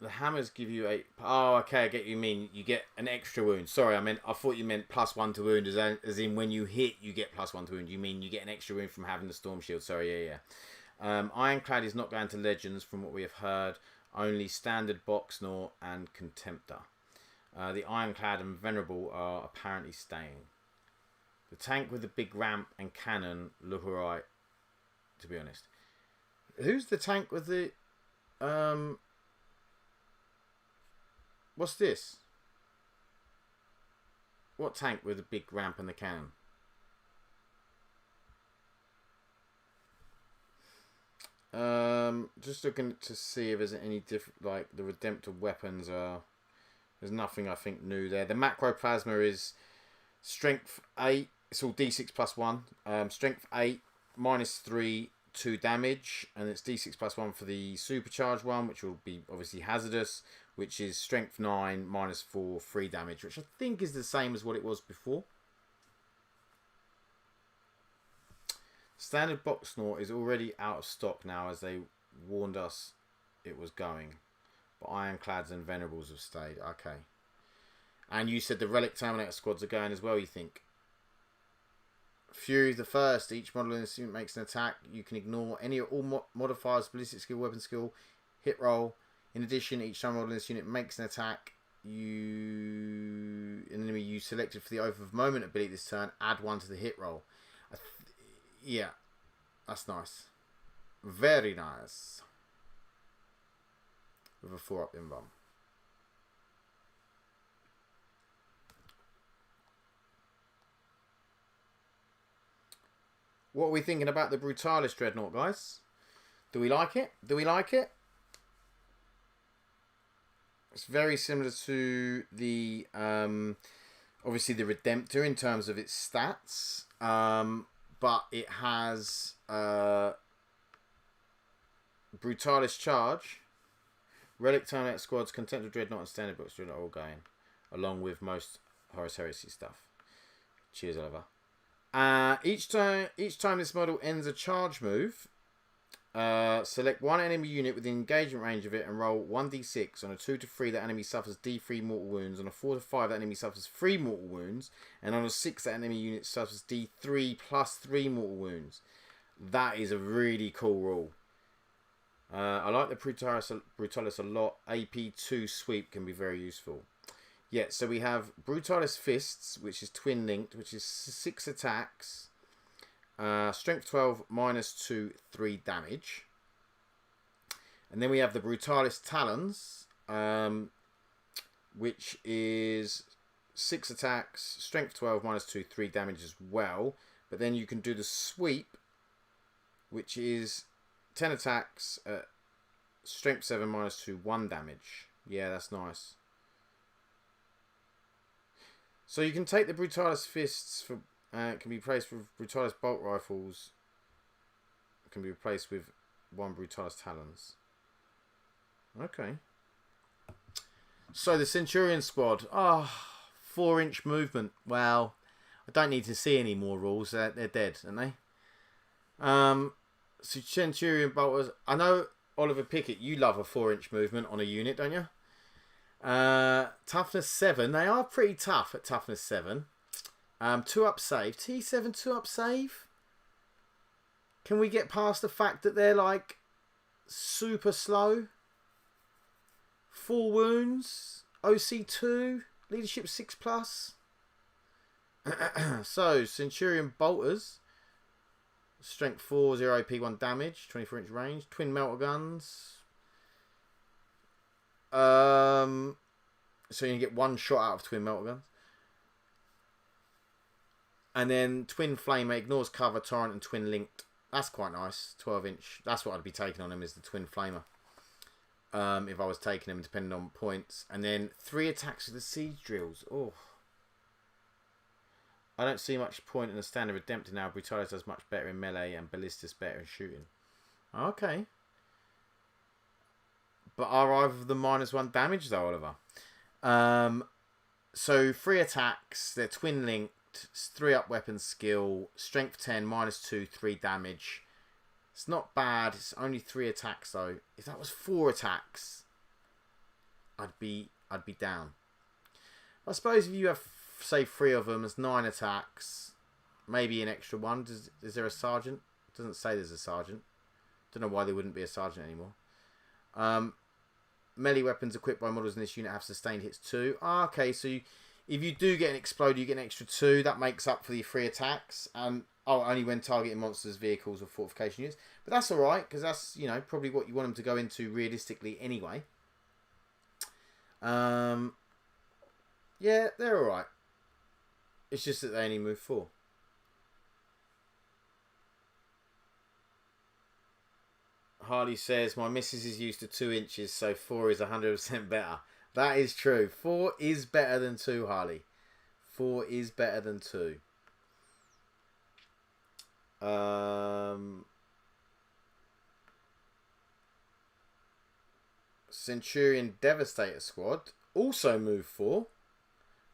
The hammers give you a... Oh, okay, I get what you mean. You get an extra wound. Sorry, I thought you meant +1 to wound, as in when you hit, you get +1 to wound. You mean you get an extra wound from having the Storm Shield. Sorry, yeah. Ironclad is not going to Legends, from what we have heard. Only Standard, Boxnor, and Contemptor. The Ironclad and Venerable are apparently staying. The tank with the big ramp and cannon look alright, to be honest. Who's the tank with the... What's this? What tank with the big ramp and the cannon? Just looking to see if there's any different... Like, the Redemptor weapons are... There's nothing, I think, new there. The Macroplasma is Strength 8. It's all D6 +1. Strength 8, -3, 2 damage. And it's D6 +1 for the supercharged one, which will be obviously hazardous, which is Strength 9, -4, 3 damage, which I think is the same as what it was before. Standard Boxnor is already out of stock now, as they warned us it was going. But Ironclads and Venerables have stayed. Okay. And you said the Relic Terminator squads are going as well, you think? Fury the First. Each model in this unit makes an attack. You can ignore any or all modifiers, ballistic skill, weapon skill, hit roll. In addition, each time a model in this unit makes an attack, an enemy you selected for the Oath of Moment ability this turn, add 1 to the hit roll. Yeah, that's nice. Very nice. With a 4-up invuln. What are we thinking about the Brutalis Dreadnought, guys? Do we like it? Do we like it? It's very similar to the, obviously the Redemptor in terms of its stats. But it has Brutalis Charge, Relic Terminator Squads, Contempt of Dreadnought, and Standard Books Dreadnought all going, along with most Horus Heresy stuff. Cheers, Oliver. Each time this model ends a charge move, select one enemy unit within engagement range of it and roll 1d6. On a 2 to 3, that enemy suffers d3 mortal wounds. On a 4 to 5, that enemy suffers 3 mortal wounds. And on a 6, that enemy unit suffers d3 plus 3 mortal wounds. That is a really cool rule. I like the Brutalis a lot. AP2 sweep can be very useful. Yeah, so we have Brutalis Fists, which is twin linked, which is 6 attacks. Strength 12, -2, 3 damage. And then we have the Brutalis Talons, which is 6 attacks, Strength 12, -2, 3 damage as well. But then you can do the Sweep, which is 10 attacks, Strength 7, -2, 1 damage. Yeah, that's nice. So you can take the Brutalis Fists for... it can be replaced with Brutalis Bolt Rifles. It can be replaced with 1 Brutalis Talons. Okay. So the Centurion Squad. 4-inch movement. Well, I don't need to see any more rules. They're dead, aren't they? So Centurion Bolters. I know, Oliver Pickett, you love a 4-inch movement on a unit, don't you? Toughness 7. They are pretty tough at toughness 7. 2 up save. T7 2 up save. Can we get past the fact that they're like super slow? 4 wounds. OC2. Leadership 6+. So Centurion Bolters. Strength 4, 0 AP, 1 damage. 24-inch range. Twin melter guns. So you can get 1 shot out of twin melter guns. And then twin flame ignores cover, torrent, and twin linked. That's quite nice. 12-inch. That's what I'd be taking on him, is the twin flamer. If I was taking him, depending on points. And then 3 attacks with the siege drills. Oh, I don't see much point in the standard Redemptor now. Brutalis does much better in melee and Ballistus better in shooting. Okay. But are either of them -1 damage though, Oliver? So 3 attacks. They're twin linked. 3 up weapon skill. Strength 10, -2, 3 damage. It's not bad. It's only 3 attacks though. If that was 4 attacks, I'd be down. I suppose if you have, say, 3 of them, it's 9 attacks. Maybe an extra one. Is there a sergeant? It doesn't say there's a sergeant. Don't know why there wouldn't be a sergeant anymore. Melee weapons equipped by models in this unit have sustained hits 2. Okay, so if you do get an explode, you get an extra 2. That makes up for the 3 attacks. Only when targeting monsters, vehicles, or fortification units. But that's alright, because that's, you know, probably what you want them to go into realistically anyway. Yeah, they're alright. It's just that they only move 4. Harley says, my missus is used to 2 inches, so 4 is 100% better. That is true. 4 is better than 2, Harley. 4 is better than 2. Centurion Devastator Squad also move 4.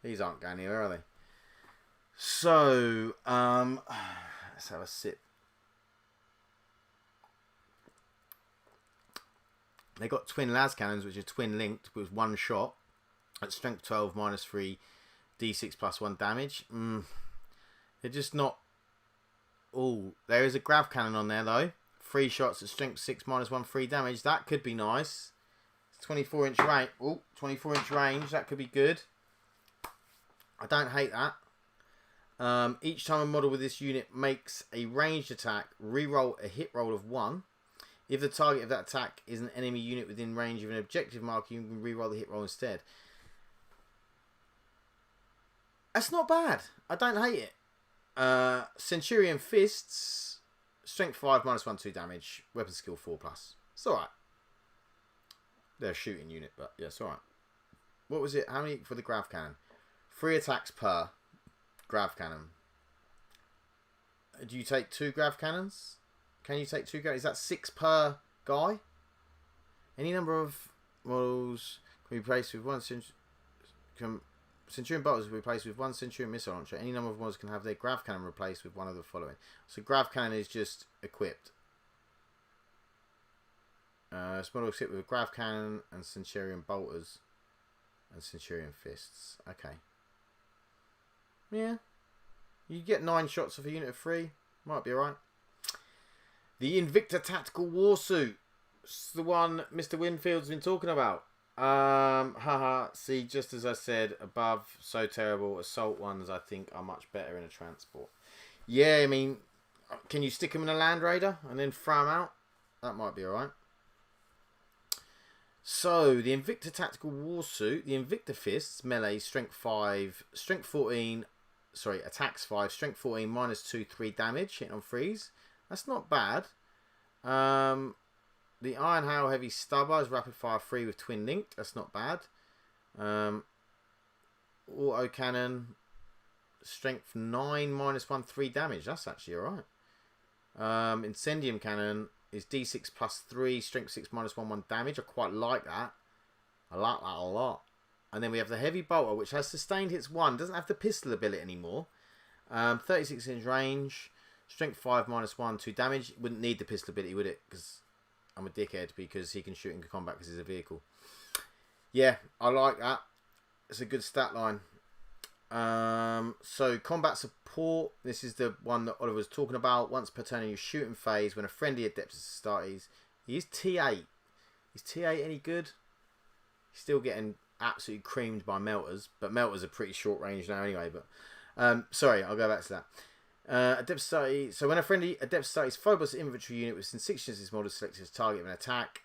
These aren't going anywhere, are they? So, let's have a sip. They got twin las cannons, which are twin linked with 1 shot at strength 12, -3, d6 plus 1 damage. They're just not. Oh, there is a grav cannon on there though. 3 shots at strength 6, -1, 3 damage. That could be nice. It's 24-inch range. Oh, 24-inch range. That could be good. I don't hate that. Each time a model with this unit makes a ranged attack, re-roll a hit roll of 1. If the target of that attack is an enemy unit within range of an objective marker, you can re-roll the hit roll instead. That's not bad. I don't hate it. Centurion Fists, strength 5, -1/2 damage, weapon skill 4+. It's alright. They're a shooting unit, but yeah, it's alright. What was it? How many for the grav cannon? 3 attacks per grav cannon. Do you take 2 grav cannons? Can you take 2 grav? Is that 6 per guy? Any number of models can be replaced with one Centurion bolters will be replaced with 1 Centurion missile launcher. Any number of models can have their grav cannon replaced with one of the following. So grav cannon is just equipped. This model is equipped with a grav cannon and Centurion bolters and Centurion fists. Okay. Yeah. You get 9 shots of a unit of 3. Might be alright. The Invicta Tactical Warsuit. It's the one Mr. Winfield's been talking about. Haha. See, just as I said above, so terrible. Assault ones, I think, are much better in a transport. Yeah, I mean, can you stick them in a Land Raider and then throw them out? That might be alright. So, the Invicta Tactical Warsuit. The Invicta Fists, melee, strength 5, strength 14... Sorry, attacks 5, strength 14, -2, 3 damage, hitting on freeze. That's not bad. The Iron Hail Heavy Stubber is rapid fire 3 with twin linked. That's not bad. Auto Cannon, strength 9, -1, 3 damage. That's actually alright. Incendium Cannon is D6 +3, strength 6, -1, 1 damage. I quite like that. I like that a lot. And then we have the Heavy Bolter, which has sustained hits 1. Doesn't have the pistol ability anymore. 36-inch range. Strength 5, -1, 2 damage. Wouldn't need the pistol ability, would it? Because I'm a dickhead, because he can shoot in combat because he's a vehicle. Yeah, I like that. It's a good stat line. So, combat support. This is the one that Oliver was talking about. Once per turn in your shooting phase, when a friendly Adeptus Astartes. He is T8. Is T8 any good? He's still getting absolutely creamed by melters, but melters are pretty short range now anyway. But sorry, I'll go back to that. Adeptus Astartes. So when a friendly Adeptus Astartes Phobos infantry unit within 6 inches of this model is selected as target of an attack,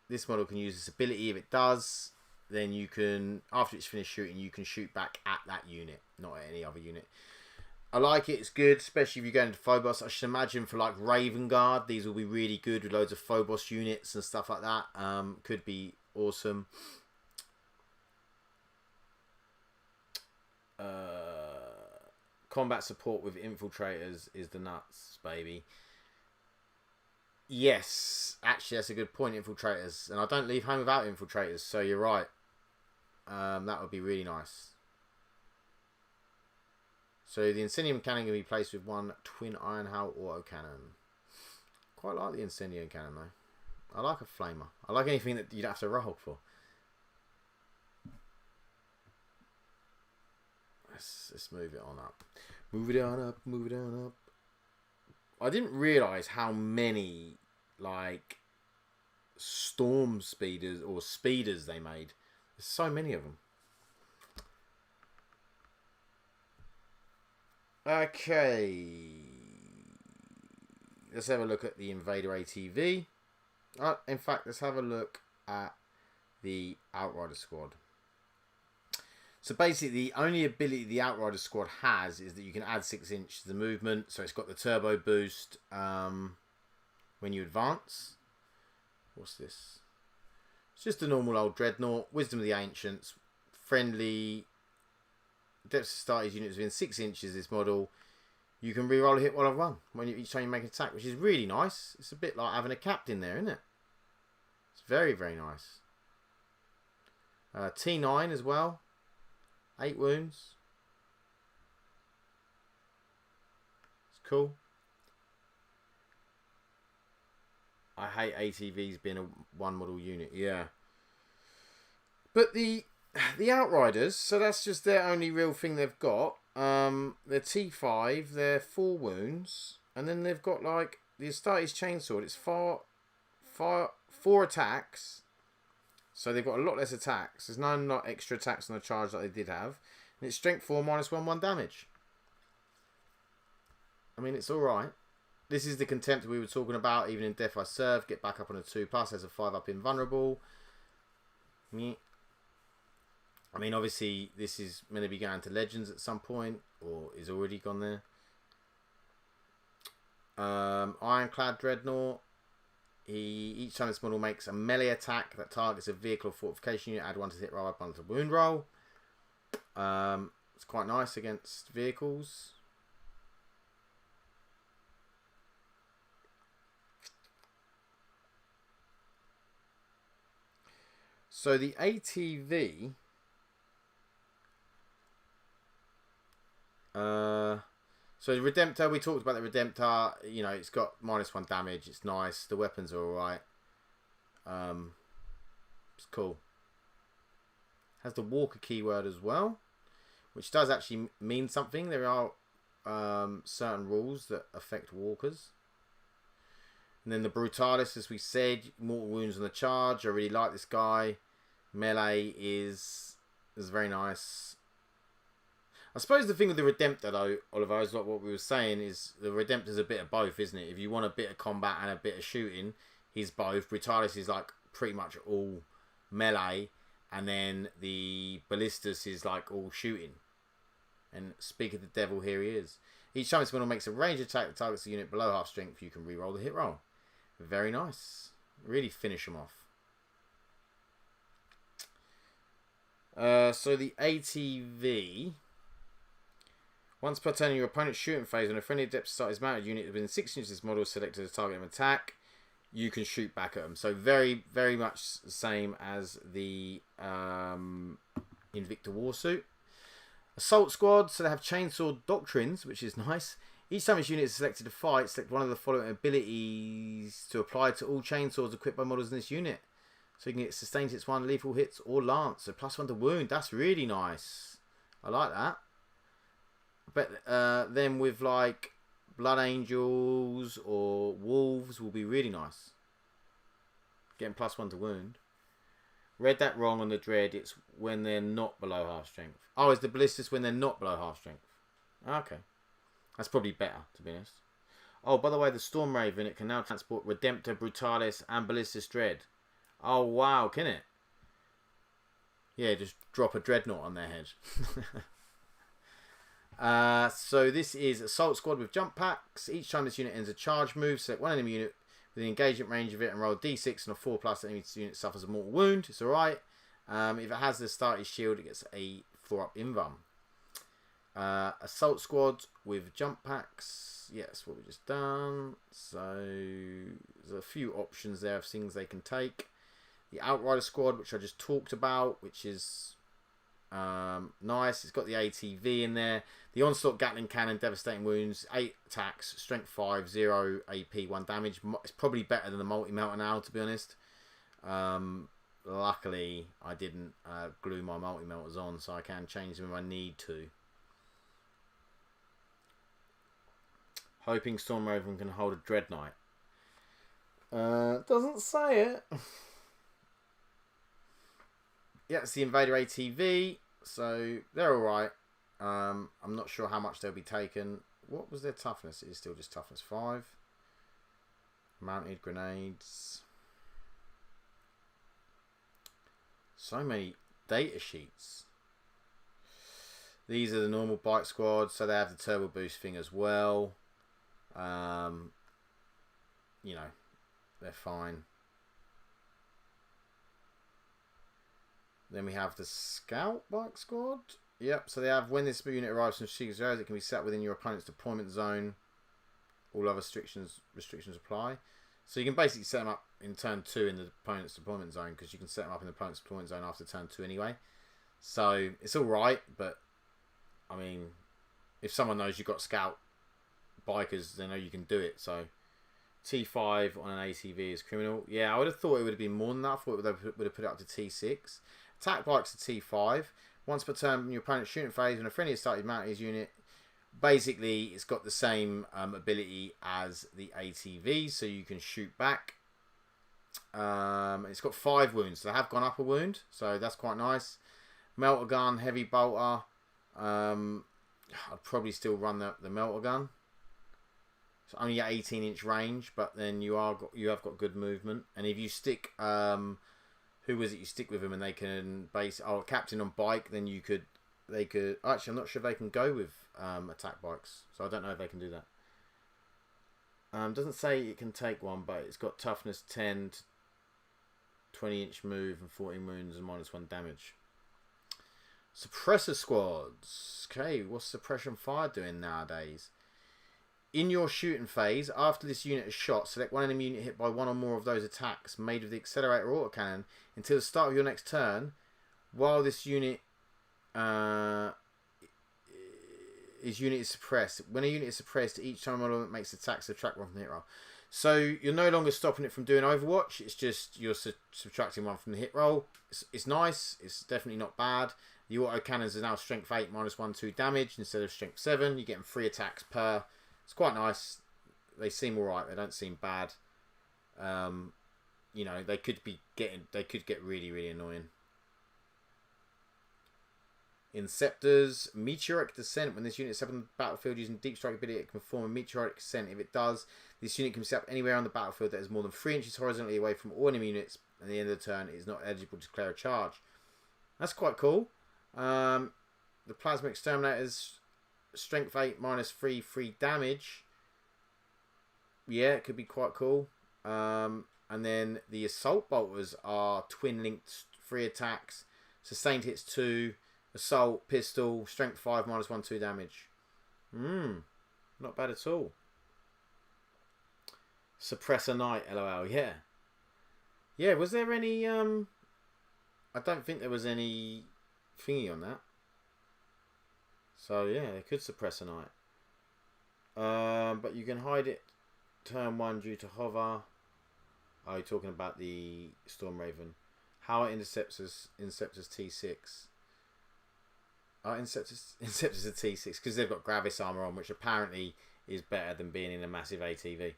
this model can use this ability. If it does, then you can, after it's finished shooting, you can shoot back at that unit, not at any other unit. I like it. It's good, especially if you're going to Phobos. I should imagine for like Raven Guard, these will be really good with loads of Phobos units and stuff like that. Could be awesome. Combat support with infiltrators is the nuts, baby. Yes, actually, that's a good point. Infiltrators, and I don't leave home without infiltrators, so you're right. That would be really nice. So the Incendium Cannon can be placed with 1 Twin Iron Hail Auto Cannon. Quite like the Incendium Cannon though. I like a flamer. I like anything that you don't have to roll for. Let's move it on up. Move it on up. Move it on up. I didn't realise how many like storm speeders or speeders they made. There's so many of them. Okay. Let's have a look at the Invader ATV. In fact, let's have a look at the Outrider Squad. So basically, the only ability the Outrider Squad has is that you can add 6 inches to the movement. So it's got the turbo boost when you advance. What's this? It's just a normal old Dreadnought. Wisdom of the Ancients. Friendly. Adeptus Astartes units within 6 inches of this model. You can reroll a hit while I run each time you make an attack, which is really nice. It's a bit like having a captain there, isn't it? It's very, very nice. T9 as well. 8 wounds. It's cool. I hate ATVs being a one model unit. Yeah. But the Outriders, so that's just their only real thing they've got. They're T5, they're 4 wounds, and then they've got like the Astartes Chainsword. It's 4 attacks. So they've got a lot less attacks. There's no extra attacks on the charge that they did have. And it's strength 4, -1, 1 damage. I mean, it's alright. This is the contempt we were talking about. Even in Death I Serve, get back up on a 2+. Has a 5 up invulnerable. Yeah. I mean, obviously, this is going to be going to Legends at some point. Or is already gone there. Ironclad Dreadnought. Each time this model makes a melee attack that targets a vehicle or fortification unit, add 1 to hit roll, add 1 to wound roll. It's quite nice against vehicles. So the ATV. So the Redemptor, we talked about the Redemptor. You know, it's got -1 damage. It's nice. The weapons are alright. It's cool. Has the Walker keyword as well, which does actually mean something. There are certain rules that affect walkers. And then the Brutalis, as we said, mortal wounds on the charge. I really like this guy. Melee is very nice. I suppose the thing with the Redemptor, though, Oliver, is like what we were saying, is the Redemptor's a bit of both, isn't it? If you want a bit of combat and a bit of shooting, he's both. Brutalis is like pretty much all melee, and then the Ballistus is like all shooting. And speak of the devil, here he is. Each time this model makes a range attack that targets a unit below half strength, you can re-roll the hit roll. Very nice. Really finish them off. So the ATV. Once per turn in your opponent's shooting phase, when a friendly adept starts his mounted unit within 6 inches of this model selected as target of attack, you can shoot back at them. So very, very much the same as the Invicta Warsuit. Assault Squad, so they have chainsaw doctrines, which is nice. Each time this unit is selected to fight, select one of the following abilities to apply to all chainsaws equipped by models in this unit. So you can get sustained hits 1, lethal hits, or lance. So +1 to wound. That's really nice. I like that. But then with like Blood Angels or Wolves will be really nice. Getting +1 to wound. Read that wrong on the Dread. It's when they're not below half strength. Oh, it's the Ballistus when they're not below half strength. Okay. That's probably better, to be honest. Oh, by the way, the Storm Raven, it can now transport Redemptor, Brutalis, and Ballistus Dread. Oh, wow, can it? Yeah, just drop a Dreadnought on their head. So this is Assault Squad with jump packs. Each time this unit ends a charge move, select one enemy unit with the engagement range of it and roll D6 and a 4+. The enemy unit suffers a mortal wound. It's alright. If it has the started shield, it gets a 4-up invuln. Assault Squad with jump packs. Yes, what we just done. So there's a few options there of things they can take. The Outrider Squad, which I just talked about, which is nice. It's got the ATV in there. The Onslaught Gatling Cannon, devastating wounds, 8 attacks, strength 5, 0 AP, 1 damage. It's probably better than the multi-melter now, to be honest. Luckily, I didn't glue my multi-melters on, so I can change them if I need to. Hoping Storm Raven can hold a Dread Knight. Doesn't say it. Yeah, it's the Invader ATV, so they're alright. I'm not sure how much they'll be taken. What was their toughness? It is still just toughness 5. Mounted grenades. So many data sheets. These are the normal bike squad, so they have the turbo boost thing as well. You know, they're fine. Then we have the Scout Bike Squad. Yep, so they have, when this unit arrives from Strategic Reserves, it can be set within your opponent's deployment zone. All other restrictions apply. So you can basically set them up in turn 2 in the opponent's deployment zone, because you can set them up in the opponent's deployment zone after turn 2 anyway. So it's alright, but I mean, if someone knows you've got Scout Bikers, they know you can do it. So T5 on an ATV is criminal. Yeah, I would have thought it would have been more than that. I thought they would have put it up to T6. Attack bikes are T5. Once per turn in your opponent's shooting phase, when a friendly has started mounting his unit, basically it's got the same ability as the ATV, so you can shoot back. It's got 5 wounds, so they have gone up a wound, so that's quite nice. Melter gun, heavy bolter. I'd probably still run the melter gun. It's only at 18-inch range, but then you have got good movement. And if you stick, who was it? You stick with them, and they can base. Oh, captain on bike. Then they could. Actually, I'm not sure if they can go with attack bikes, so I don't know if they can do that. Doesn't say it can take one, but it's got toughness 10 to 20-inch move and 14 wounds and -1 damage. Suppressor squads. Okay, what's suppression fire doing nowadays? In your shooting phase, after this unit is shot, select one enemy unit hit by one or more of those attacks made with the accelerator or autocannon until the start of your next turn. While this unit is suppressed. When a unit is suppressed, each time a model makes attacks, subtract one from the hit roll. So you're no longer stopping it from doing Overwatch. It's just you're subtracting one from the hit roll. It's nice. It's definitely not bad. The autocannons are now strength 8 -1/2 damage instead of strength 7. You're getting 3 attacks per. It's quite nice. They seem alright. They don't seem bad. You know, they could get really, really annoying. Inceptors, meteoric descent. When this unit is set on the battlefield using deep strike ability, it can perform a meteoric descent. If it does, this unit can be set up anywhere on the battlefield that is more than 3 inches horizontally away from all enemy units. At the end of the turn, it is not eligible to declare a charge. That's quite cool. The plasma exterminators, strength 8 -3 damage. Yeah, it could be quite cool. And then the assault bolters are twin linked, 3 attacks, sustained hits 2. Assault, pistol, strength 5 -1/2 damage. Not bad at all. Suppressor Knight, LOL, yeah. Yeah, was there any, I don't think there was any thingy on that. So, yeah, they could suppress a Knight. But you can hide it turn 1 due to hover. Oh, you're talking about the Storm Raven. How are Interceptors T6? Inceptors are T6 because they've got Gravis armor on, which apparently is better than being in a massive ATV.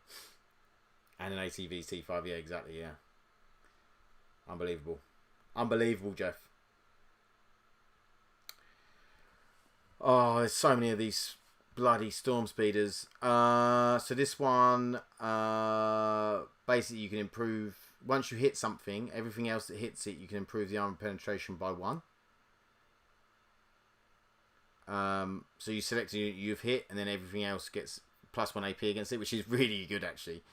And an ATV's T5, yeah, exactly, yeah. Unbelievable. Unbelievable, Jeff. Oh, there's so many of these bloody storm speeders. So this one, basically you can improve, once you hit something, everything else that hits it, you can improve the armor penetration by 1. So you select a unit you've hit, and then everything else gets +1 AP against it, which is really good actually.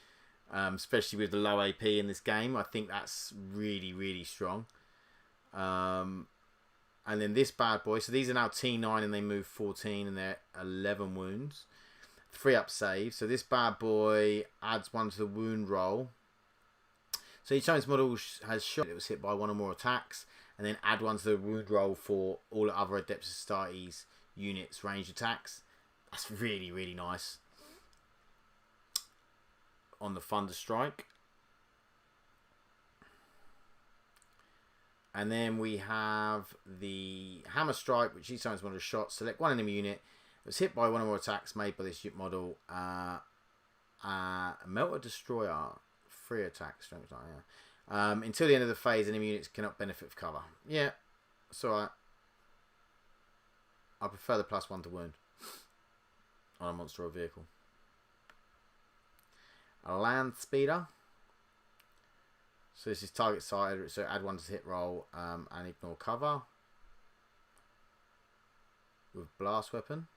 Especially with the low AP in this game, I think that's really, really strong. And then this bad boy. So these are now T9 and they move 14 and they're 11 wounds. 3 up save. So this bad boy adds 1 to the wound roll. So each time this model has shot, it was hit by 1 or more attacks, and then add 1 to the wound roll for all the other Adeptus Astartes units ranged attacks. That's really, really nice. On the Thunderstrike. And then we have the Hammer Strike, which each time this model is shot, select 1 enemy unit that was hit by 1 or more attacks made by this model. Melter Destroyer, 3 attacks, strength 9, yeah. Until the end of the phase, enemy units cannot benefit from cover. Yeah, it's alright. I prefer the +1 to wound on a monster or vehicle. A Land Speeder. So this is target side, so add 1 to hit roll and ignore cover. With blast weapon.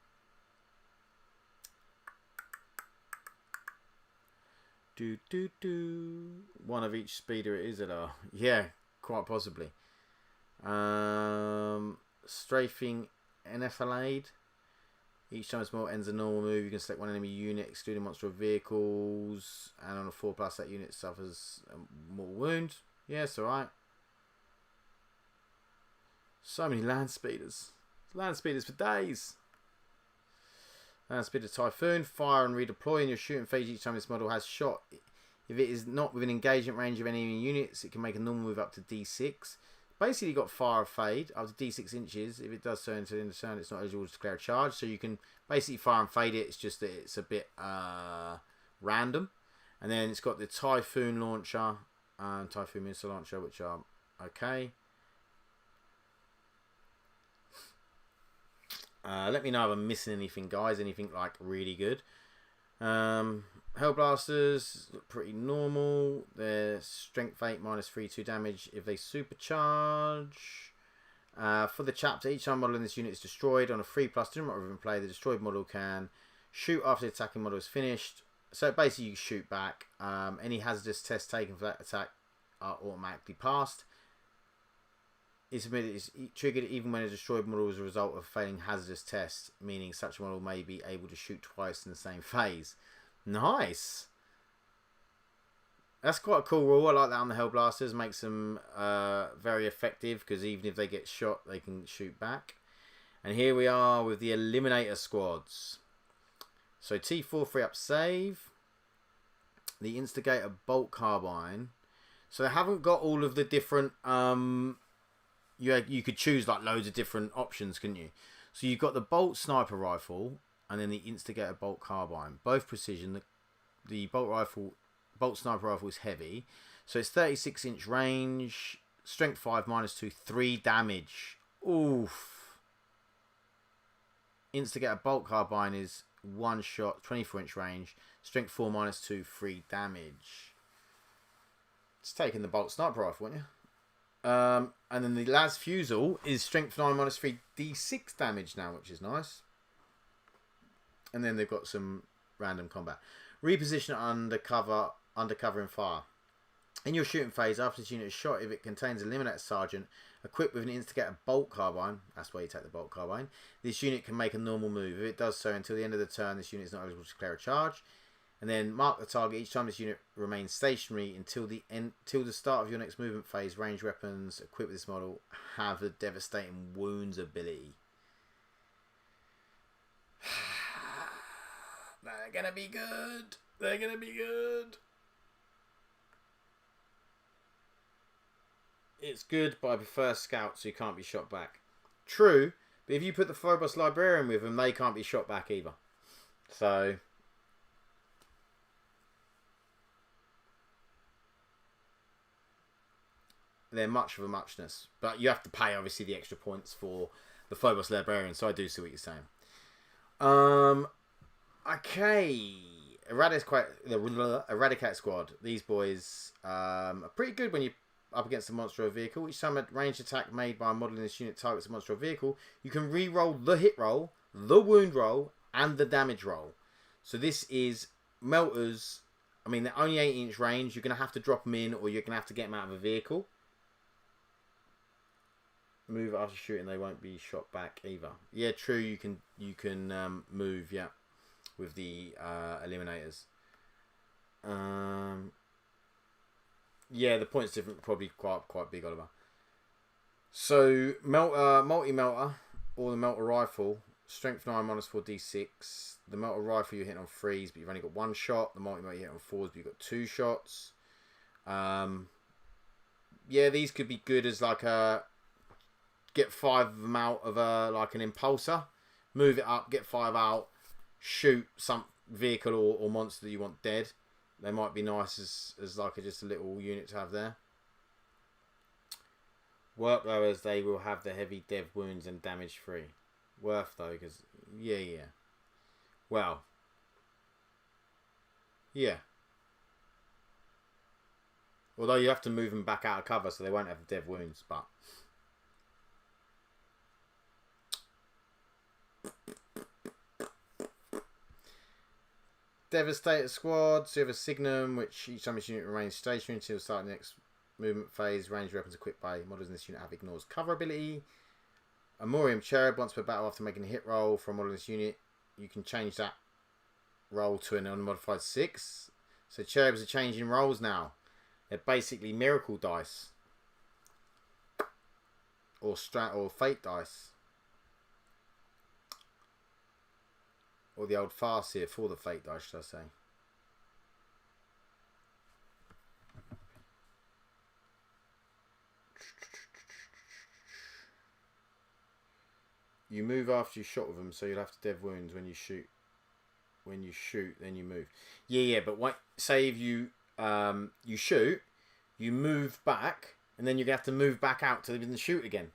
One of each speeder it is, yeah, quite possibly. Strafing Enfilade. Each time a small ends a normal move, you can select 1 enemy unit, excluding monster or vehicles, and on a 4+, that unit suffers a mortal wound. Yes, alright. So many land speeders. Land speeders for days. Land speeder Typhoon. Fire and redeploy in your shooting phase each time this model has shot. If it is not within engagement range of any enemy units, it can make a normal move up to D6. Basically got fire fade up to D6 inches. If it does so into the end of turn, it's not eligible to declare a charge. So you can basically fire and fade it. It's just that it's a bit random. And then it's got the Typhoon launcher and Typhoon missile launcher, which are okay. Let me know if I'm missing anything, guys. Anything like really good. Hellblasters look pretty normal. They're strength 8 -3/2 damage if they supercharge. For the chapter, each time model in this unit is destroyed on a 3+, do not even play. The destroyed model can shoot after the attacking model is finished. So basically you shoot back. Any hazardous tests taken for that attack are automatically passed. It's triggered even when a destroyed model is a result of failing hazardous tests, meaning such a model may be able to shoot twice in the same phase. Nice. That's quite a cool rule. I like that on the Hellblasters. Makes them very effective because even if they get shot, they can shoot back. And here we are with the Eliminator squads. So T4 free up save. The Instigator bolt carbine. So they haven't got all of the different... you could choose like loads of different options, couldn't you? So you've got the bolt sniper rifle and then the Instigator bolt carbine. Both precision. The bolt sniper rifle is heavy. So it's 36-inch range. Strength 5 -2, 3 damage. Oof. Instigator bolt carbine is 1 shot, 24-inch range. Strength 4 -2, 3 damage. It's taking the bolt sniper rifle, wouldn't you? And then the Las Fusel is strength 9 -3, D6 damage now, which is nice. And then they've got some random combat. Reposition undercover in fire. In your shooting phase, after this unit is shot, if it contains a Eliminator Sergeant equipped with an Instigator bolt carbine, that's where you take the bolt carbine, this unit can make a normal move. If it does so until the end of the turn, this unit is not eligible to declare a charge. And then mark the target each time this unit remains stationary until the start of your next movement phase. Ranged weapons equipped with this model have the devastating wounds ability. They're gonna be good. They're gonna be good. It's good, but I prefer scouts who can't be shot back. True, but if you put the Phobos Librarian with them, they can't be shot back either. So they're much of a muchness. But you have to pay, obviously, the extra points for the Phobos Librarian, so I do see what you're saying. Okay. Eradicate Squad. These boys are pretty good when you're up against a monster or vehicle. Each time a ranged attack made by a model in this unit targets a monster or vehicle, you can re-roll the hit roll, the wound roll, and the damage roll. So this is melters. I mean, they're only 8-inch range. You're going to have to drop them in, or you're going to have to get them out of a vehicle. Move after shooting, they won't be shot back either. Yeah, true. You can move. Yeah, with the eliminators. Yeah, the points different. Probably quite big, Oliver. So multi-melter or the melter rifle. Strength 9 -4 D6. The melter rifle you're hitting on 3s, but you've only got 1 shot. The multi-melter you're hitting on 4s, but you've got 2 shots. Yeah, these could be good as like a get 5 of them out of like an impulsor. Move it up, get 5 out, shoot some vehicle or monster that you want dead. They might be nice as like just a little unit to have there. Work though, as they will have the heavy dev wounds and damage free. Worth though, because yeah. Well, yeah. Although you have to move them back out of cover, so they won't have the dev wounds, but. Devastator Squad. So you have a Signum, which each time this unit remains stationary until the start of the next movement phase. Ranged weapons equipped by models in this unit have ignores cover ability. A Morium Cherub. Once per battle, after making a hit roll for a model in this unit, you can change that roll to an unmodified 6. So Cherubs are changing rolls now. They're basically miracle dice. Or fate dice. Or the old Farseer for the fate dice, should I say. You move after you shot with them, so you'll have to dev wounds when you shoot. When you shoot, then you move. Yeah, but say if you you shoot, you move back, and then you're going to have to move back out to then shoot again.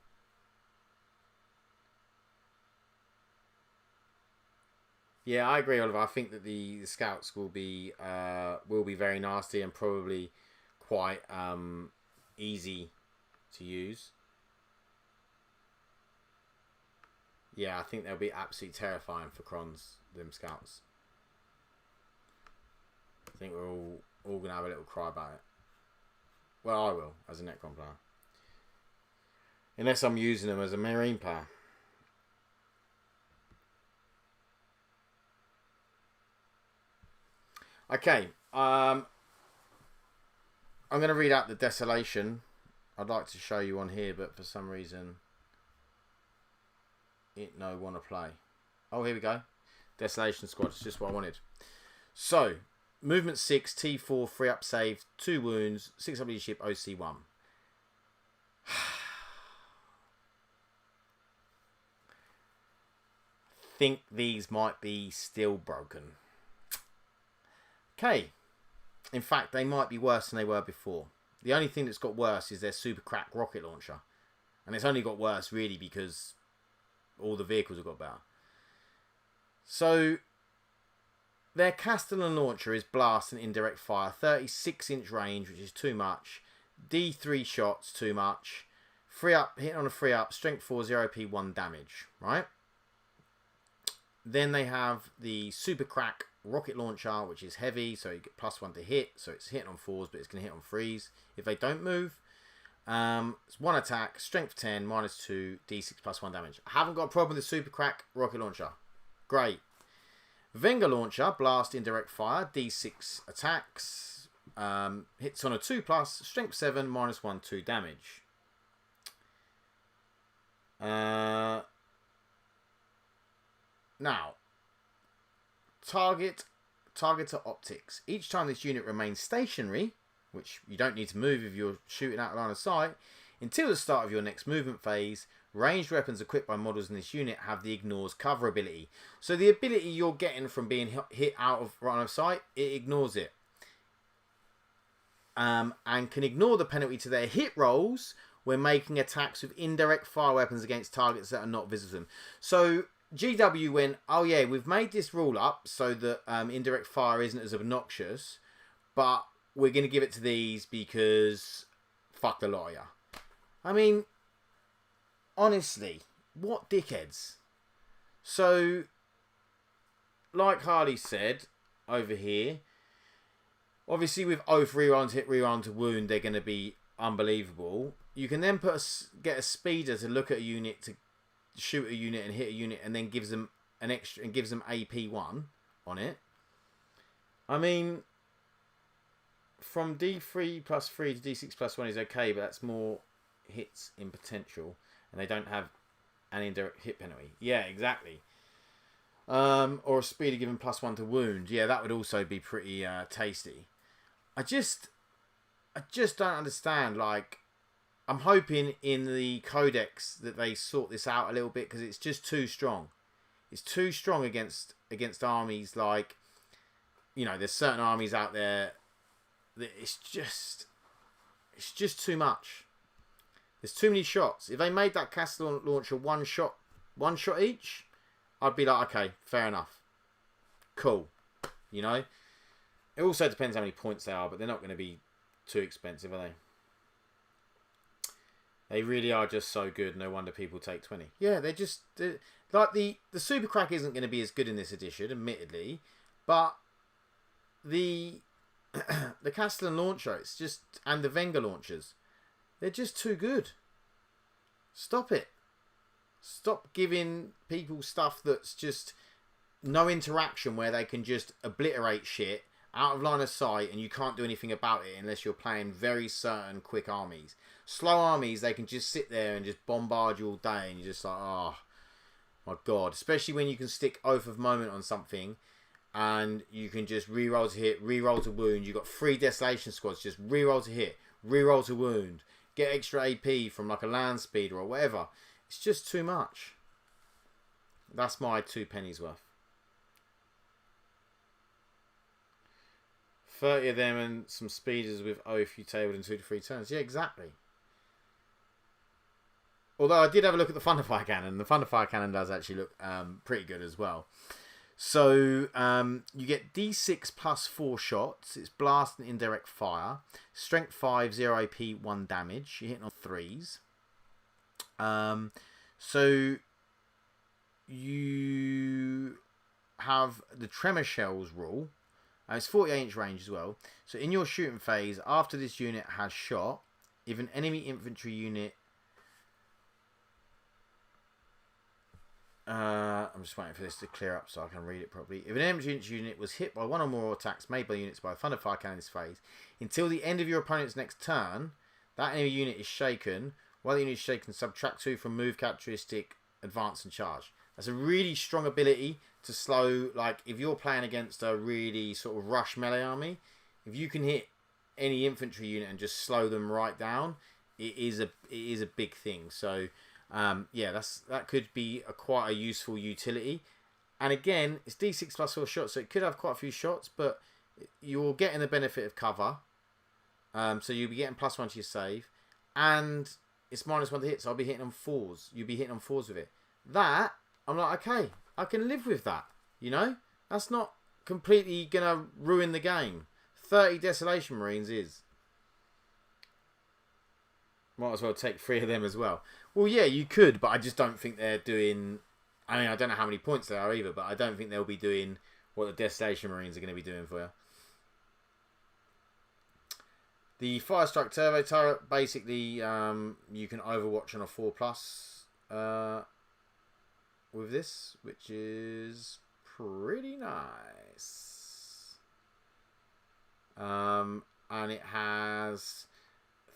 Yeah, I agree, Oliver. I think that the scouts will be very nasty and probably quite easy to use. Yeah, I think they'll be absolutely terrifying for Crons, them scouts. think we're all going to have a little cry about it. Well, I will, as a Necron player. Unless I'm using them as a Marine player. Okay, I'm going to read out the Desolation. I'd like to show you on here, but for some reason it no want to play. Oh, here we go. Desolation Squad. It's just what I wanted. So, movement 6, T4, 3 up save, 2 wounds, 6 up leadership, OC1. Think these might be still broken. Okay. In fact, they might be worse than they were before. The only thing that's got worse is their super crack rocket launcher. And it's only got worse really because all the vehicles have got better. So, their Castellan launcher is blast and indirect fire. 36-inch range, which is too much. D3 shots, too much. Free up, hit on a free up, strength 4, 0p, 1 damage. Right? Then they have the super crack rocket launcher, which is heavy, so you get +1 to hit. So it's hitting on 4s, but it's going to hit on 3s if they don't move. It's 1 attack, strength 10, -2, d6 +1 damage. I haven't got a problem with the super crack rocket launcher. Great. Venga launcher, blast indirect fire, d6 attacks, hits on a 2+, strength 7, -1, 2 damage. Now, targeter optics. Each time this unit remains stationary, which you don't need to move if you're shooting out of line of sight, until the start of your next movement phase, ranged weapons equipped by models in this unit have the ignores cover ability. So the ability you're getting from being hit out of line of sight, it ignores it. And can ignore the penalty to their hit rolls when making attacks with indirect fire weapons against targets that are not visible. So GW went, oh yeah, we've made this rule up so that indirect fire isn't as obnoxious, but we're going to give it to these because fuck the lot of ya. I mean, honestly, what dickheads. So, like Harley said over here, obviously with oath rerun to hit, rerun to wound, they're going to be unbelievable. You can then get a speeder to look at a unit, to shoot a unit and hit a unit, and then gives them an extra and gives them AP1 on it. I mean, from D3 +3 to D6 +1 is okay, but that's more hits in potential, and they don't have an indirect hit penalty. Yeah, exactly. Or a speeder given +1 to wound. Yeah, that would also be pretty tasty. I just don't understand. Like, I'm hoping in the codex that they sort this out a little bit, because it's just too strong. It's too strong against armies like, you know, there's certain armies out there that it's just too much. There's too many shots. If they made that Castellan launcher one shot each, I'd be like, okay, fair enough. Cool. You know? It also depends how many points they are, but they're not going to be too expensive, are they? They really are just so good. No wonder people take 20. Yeah, they're like the super crack isn't going to be as good in this edition, admittedly, but the Castellan launcher, it's just, and the Venga launchers, they're just too good. Stop it. Stop giving people stuff that's just no interaction, where they can just obliterate shit out of line of sight and you can't do anything about it unless you're playing very certain quick armies. Slow armies, they can just sit there and just bombard you all day, and you're just like, oh my god. Especially when you can stick Oath of Moment on something and you can just reroll to hit, reroll to wound. You've got 3 Desolation Squads, just reroll to hit, reroll to wound, get extra AP from like a land speeder or whatever. It's just too much. That's my 2 pennies worth. 30 of them and some speeders with Oath you tabled in 2 to 3 turns. Yeah, exactly. Although I did have a look at the Thunderfire Cannon. The Thunderfire Cannon does actually look pretty good as well. So you get D6 +4 shots. It's blast and indirect fire. Strength 5, 0 AP, 1 damage. You're hitting on 3s. So you have the Tremor Shells rule. It's 48-inch range as well. So in your shooting phase, after this unit has shot, if an enemy infantry unit... I'm just waiting for this to clear up so I can read it properly. If an enemy unit was hit by one or more attacks made by units by a thunder fire cannon in this phase, until the end of your opponent's next turn, that enemy unit is shaken. While the unit is shaken, subtract 2 from move characteristic, advance and charge. That's a really strong ability to slow, like if you're playing against a really sort of rush melee army, if you can hit any infantry unit and just slow them right down, it is a big thing. So yeah, that could be quite a useful utility. And again, it's D6 plus 4 shots, so it could have quite a few shots, but you're getting the benefit of cover. So you'll be getting +1 to your save, and it's -1 to hit, so I'll be hitting on 4s. You'll be hitting on 4s with it. That, I'm like, okay, I can live with that. You know? That's not completely going to ruin the game. 30 Desolation Marines is. Might as well take 3 of them as well. Well, yeah, you could, but I just don't think they're doing... I mean, I don't know how many points they are either, but I don't think they'll be doing what the Desolation Marines are going to be doing for you. The Firestrike Turbo Turret, basically, you can Overwatch on a 4+. With this, which is pretty nice. And it has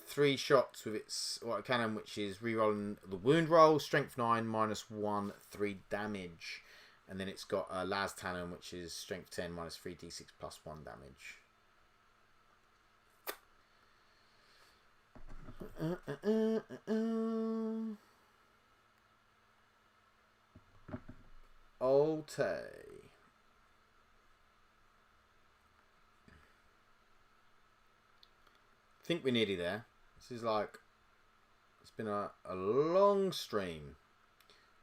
3 shots with its cannon, which is rerolling the wound roll, strength 9, -1, 3 damage. And then it's got a las cannon, which is strength 10, -3 d6 +1 damage. Okay. I think we're nearly there. This is like, it's been a long stream.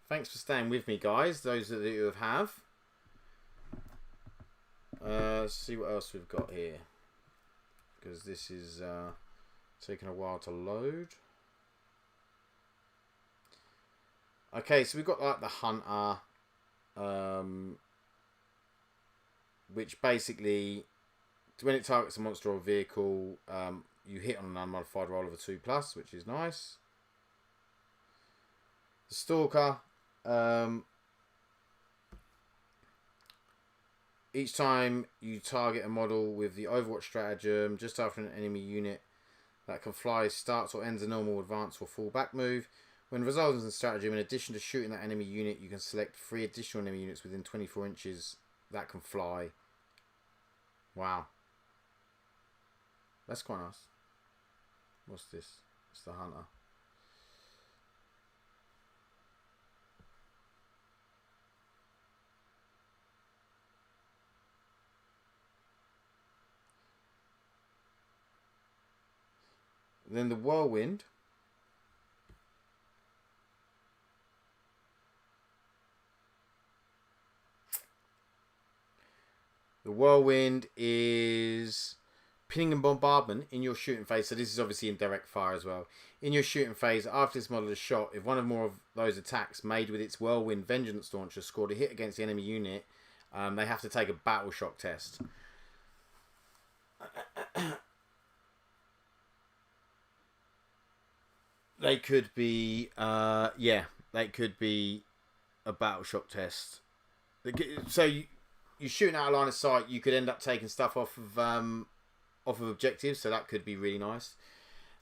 Thanks for staying with me, guys, those of you who have. Let's see what else we've got here, because this is taking a while to load. Okay, so we've got like the Hunter, which basically, when it targets a monster or vehicle, you hit on an unmodified roll of a 2+, which is nice. The Stalker, each time you target a model with the Overwatch stratagem just after an enemy unit that can fly starts or ends a normal advance or fall back move. When resolving the stratagem, in addition to shooting that enemy unit, you can select 3 additional enemy units within 24 inches that can fly. Wow. That's quite nice. What's this? It's the Hunter. Then the Whirlwind. The Whirlwind is pinning and bombardment in your shooting phase. So this is obviously in direct fire as well. In your shooting phase, after this model is shot, if one or more of those attacks made with its Whirlwind Vengeance Launcher scored a hit against the enemy unit, they have to take a battle shock test. They could be, yeah, they could be a battle shock test. So you're shooting out a line of sight, you could end up taking stuff off of objectives, so that could be really nice.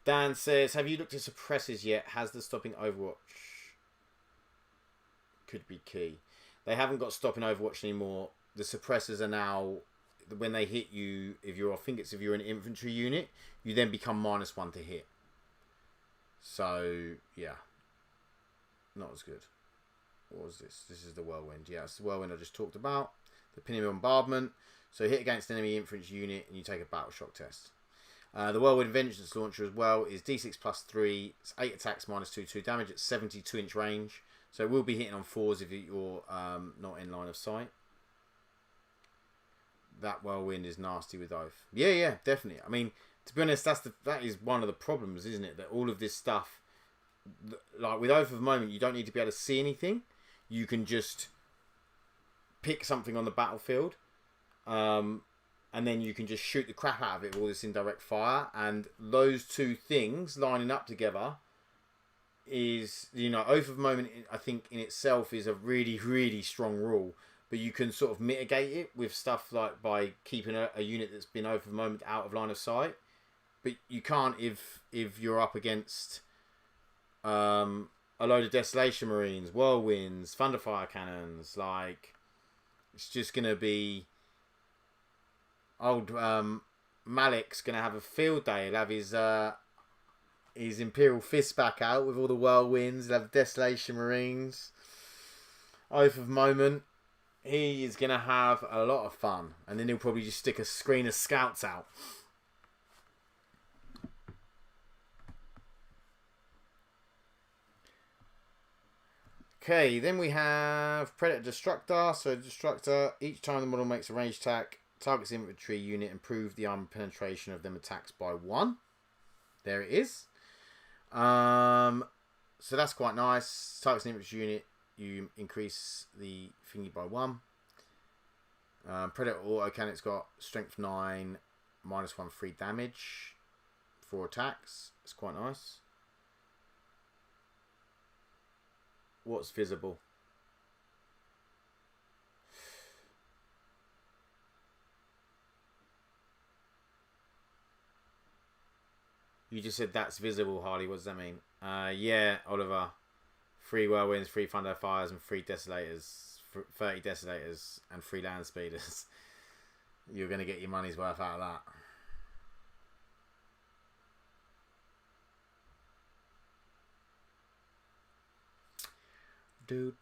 Dan says, have you looked at suppressors yet? Has the stopping Overwatch? Could be key. They haven't got stopping Overwatch anymore. The suppressors are now, when they hit you, if you're an infantry unit, you then become -1 to hit. So, yeah. Not as good. What was this? This is the Whirlwind. Yeah, it's the Whirlwind I just talked about. The pinning bombardment. So hit against an enemy infantry unit and you take a battle shock test. The Whirlwind Vengeance Launcher as well is D6 +3. It's 8 attacks -2 damage at 72-inch range. So it will be hitting on 4s if you're not in line of sight. That Whirlwind is nasty with Oath. Yeah, definitely. I mean, to be honest, that is one of the problems, isn't it? That all of this stuff, like with Oath of the moment, you don't need to be able to see anything. You can just pick something on the battlefield. and then you can just shoot the crap out of it with all this indirect fire. And those two things lining up together is, you know, Oath of Moment, I think in itself is a really, really strong rule. But you can sort of mitigate it with stuff like by keeping a unit that's been Oath of Moment out of line of sight. But you can't if you're up against a load of Desolation Marines, Whirlwinds, Thunderfire Cannons. Like, it's just going to be... Old Malik's going to have a field day. He'll have his Imperial Fist back out with all the Whirlwinds. He'll have Desolation Marines. Oath of Moment. He is going to have a lot of fun. And then he'll probably just stick a screen of scouts out. Okay, then we have Predator Destructor. So Destructor, each time the model makes a ranged attack, targets infantry unit, improve the armor penetration of them attacks by 1. There it is. So that's quite nice. Targets an infantry unit, you increase the thingy by 1. Predator auto cannon's got strength 9, -1 free damage for attacks. It's quite nice. What's visible? You just said that's visible, Harley. What does that mean? Yeah, Oliver. 3 Whirlwinds, 3 Thunder Fires, and 3 Desolators. 30 Desolators and 3 Land Speeders. You're going to get your money's worth out of that. So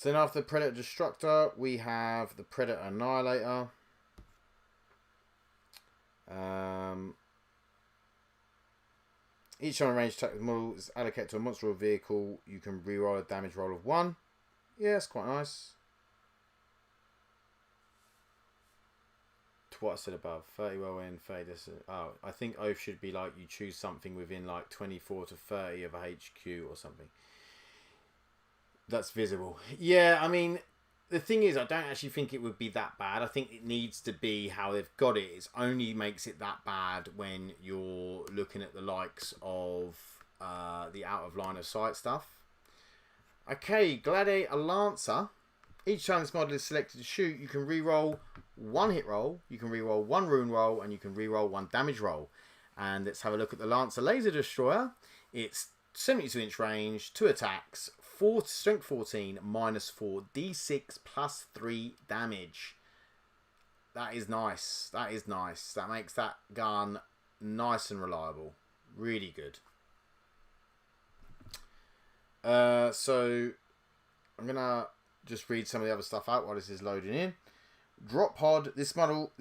then after the Predator Destructor, we have the Predator Annihilator. Each time a ranged attack with model is allocated to a monster or vehicle, you can reroll a damage roll of 1. Yeah, it's quite nice. To what I said above, 30 Whirlwind, 30 this. Oh, I think Oath should be like you choose something within like 24 to 30 of a HQ or something. That's visible. Yeah, I mean, the thing is, I don't actually think it would be that bad. I think it needs to be how they've got it. It only makes it that bad when you're looking at the likes of the out of line of sight stuff. Okay, Gladiator Lancer. Each time this model is selected to shoot, you can re-roll 1 hit roll, you can re-roll 1 rune roll, and you can re-roll 1 damage roll. And let's have a look at the Lancer Laser Destroyer. It's 72-inch range, 2 attacks, strength 14, -4, d6 plus 3 damage. That is nice. That is nice. That makes that gun nice and reliable. Really good. So I'm gonna just read some of the other stuff out while this is loading in. Drop pod. This model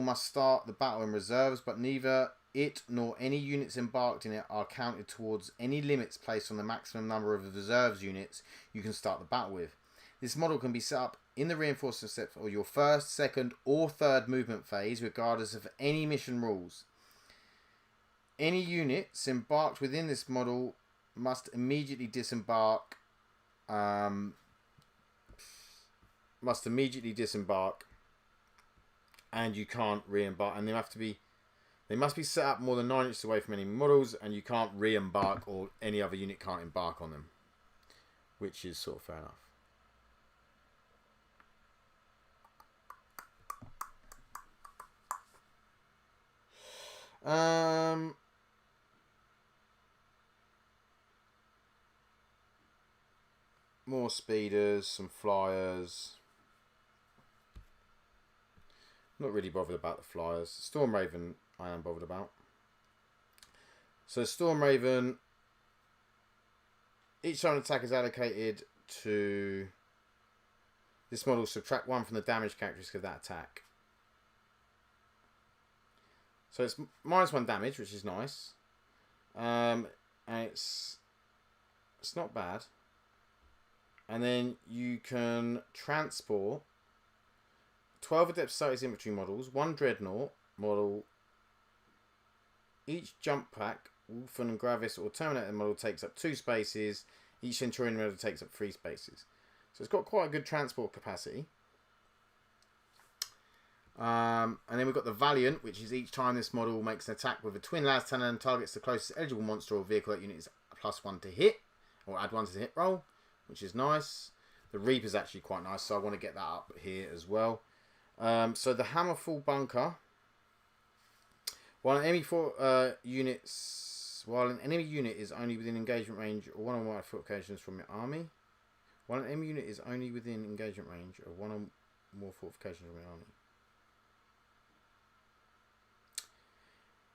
must start the battle in reserves, but neither it nor any units embarked in it are counted towards any limits placed on the maximum number of reserves units you can start the battle with. This model can be set up in the reinforcement step for your first, second, or third movement phase, regardless of any mission rules. Any units embarked within this model must immediately disembark. And you can't re-embark, and they must be set up more than 9 inches away from any models, and you can't re-embark, or any other unit can't embark on them, which is sort of fair enough. More speeders, some flyers. Not really bothered about the flyers. Storm Raven I am bothered about. So Storm Raven, each time an attack is allocated to this model, subtract 1 from the damage characteristic of that attack. So it's -1 damage, which is nice. And it's not bad. And then you can transport 12 Adept Society's infantry models, 1 Dreadnought model. Each jump pack, Wolfen and Gravis or Terminator model takes up 2 spaces. Each Centurion model takes up 3 spaces. So it's got quite a good transport capacity. And then we've got the Valiant, which is each time this model makes an attack with a twin las cannon and targets the closest eligible monster or vehicle that unit is +1 to hit, or add 1 to the hit roll, which is nice. The Reaper's actually quite nice, so I want to get that up here as well. So the Hammerfall Bunker. While an enemy unit is only within engagement range or one or more fortifications from your army. While an enemy unit is only within engagement range of one or more fortifications from your army.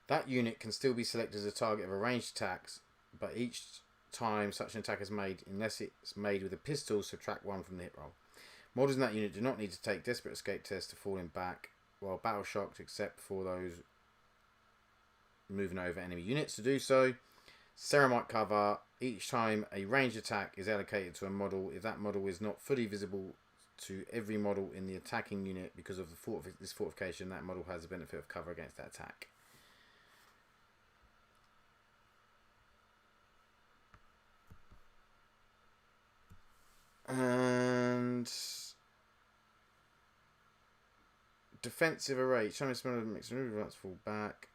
That unit can still be selected as a target of a ranged attacks, but each time such an attack is made, unless it's made with a pistol, subtract 1 from the hit roll. Models in that unit do not need to take desperate escape tests to falling back, while battle shocked, except for those moving over enemy units to do so. Ceramite cover. Each time a ranged attack is allocated to a model, if that model is not fully visible to every model in the attacking unit because of this fortification, that model has the benefit of cover against that attack. And defensive array. Each time it's makes a fall back.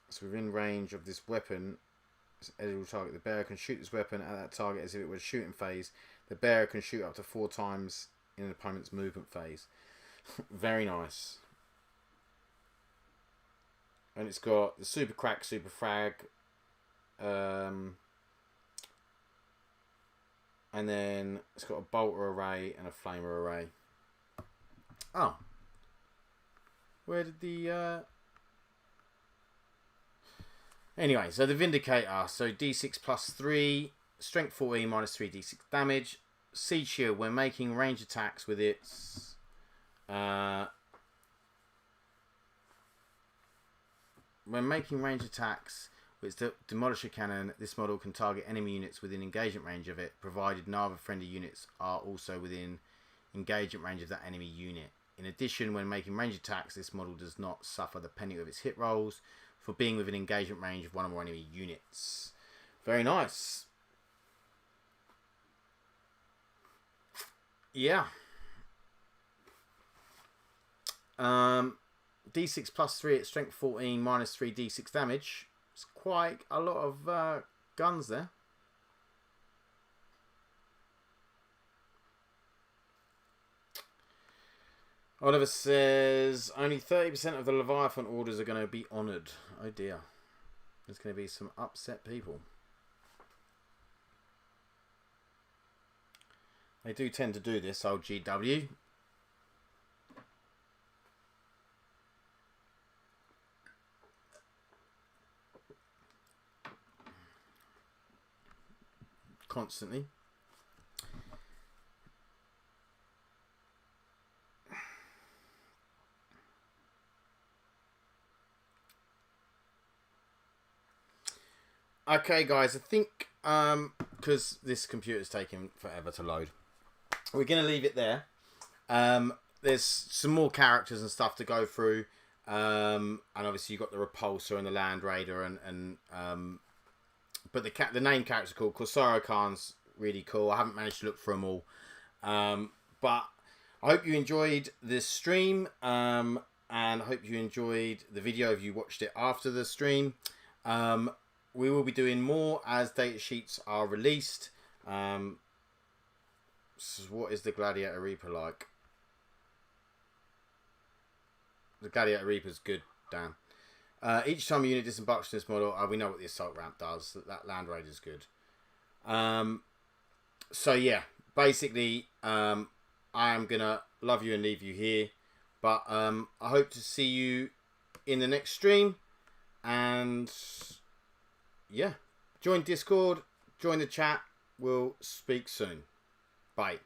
So within range of this weapon, it's eligible target. The bearer can shoot this weapon at that target as if it was shooting phase. The bearer can shoot up to 4 times in an opponent's movement phase. Very nice. And it's got the super crack, super frag. And then it's got a bolter array and a flamer array. Oh. Where did the... Anyway, so the Vindicator. So D6 +3. Strength 14 -3 D6 damage. Siege Shield. When making range attacks with its... when making range attacks... with the Demolisher Cannon, this model can target enemy units within engagement range of it, provided no other friendly units are also within engagement range of that enemy unit. In addition, when making range attacks, this model does not suffer the penalty of its hit rolls for being within engagement range of one or more enemy units. Very nice. Yeah. D6 +3 at strength 14 -3 D6 damage. It's quite a lot of guns there. Oliver says only 30% of the Leviathan orders are going to be honoured. Oh dear. There's going to be some upset people. They do tend to do this, old GW. Constantly. Okay, guys, I think because this computer's taking forever to load, we're going to leave it there. There's some more characters and stuff to go through, and obviously you've got the Repulsor and the Land Raider, but the name character's cool. Corsaro Khan's really cool. I haven't managed to look for them all, but I hope you enjoyed this stream, and I hope you enjoyed the video if you watched it after the stream. We will be doing more as data sheets are released. So what is the Gladiator Reaper like? The Gladiator Reaper's good, Dan. Each time a unit disembarks from this model, we know what the assault ramp does. That Land Raider's good. So yeah, basically, I am gonna love you and leave you here. But I hope to see you in the next stream. And yeah, join Discord, join the chat. We'll speak soon. Bye.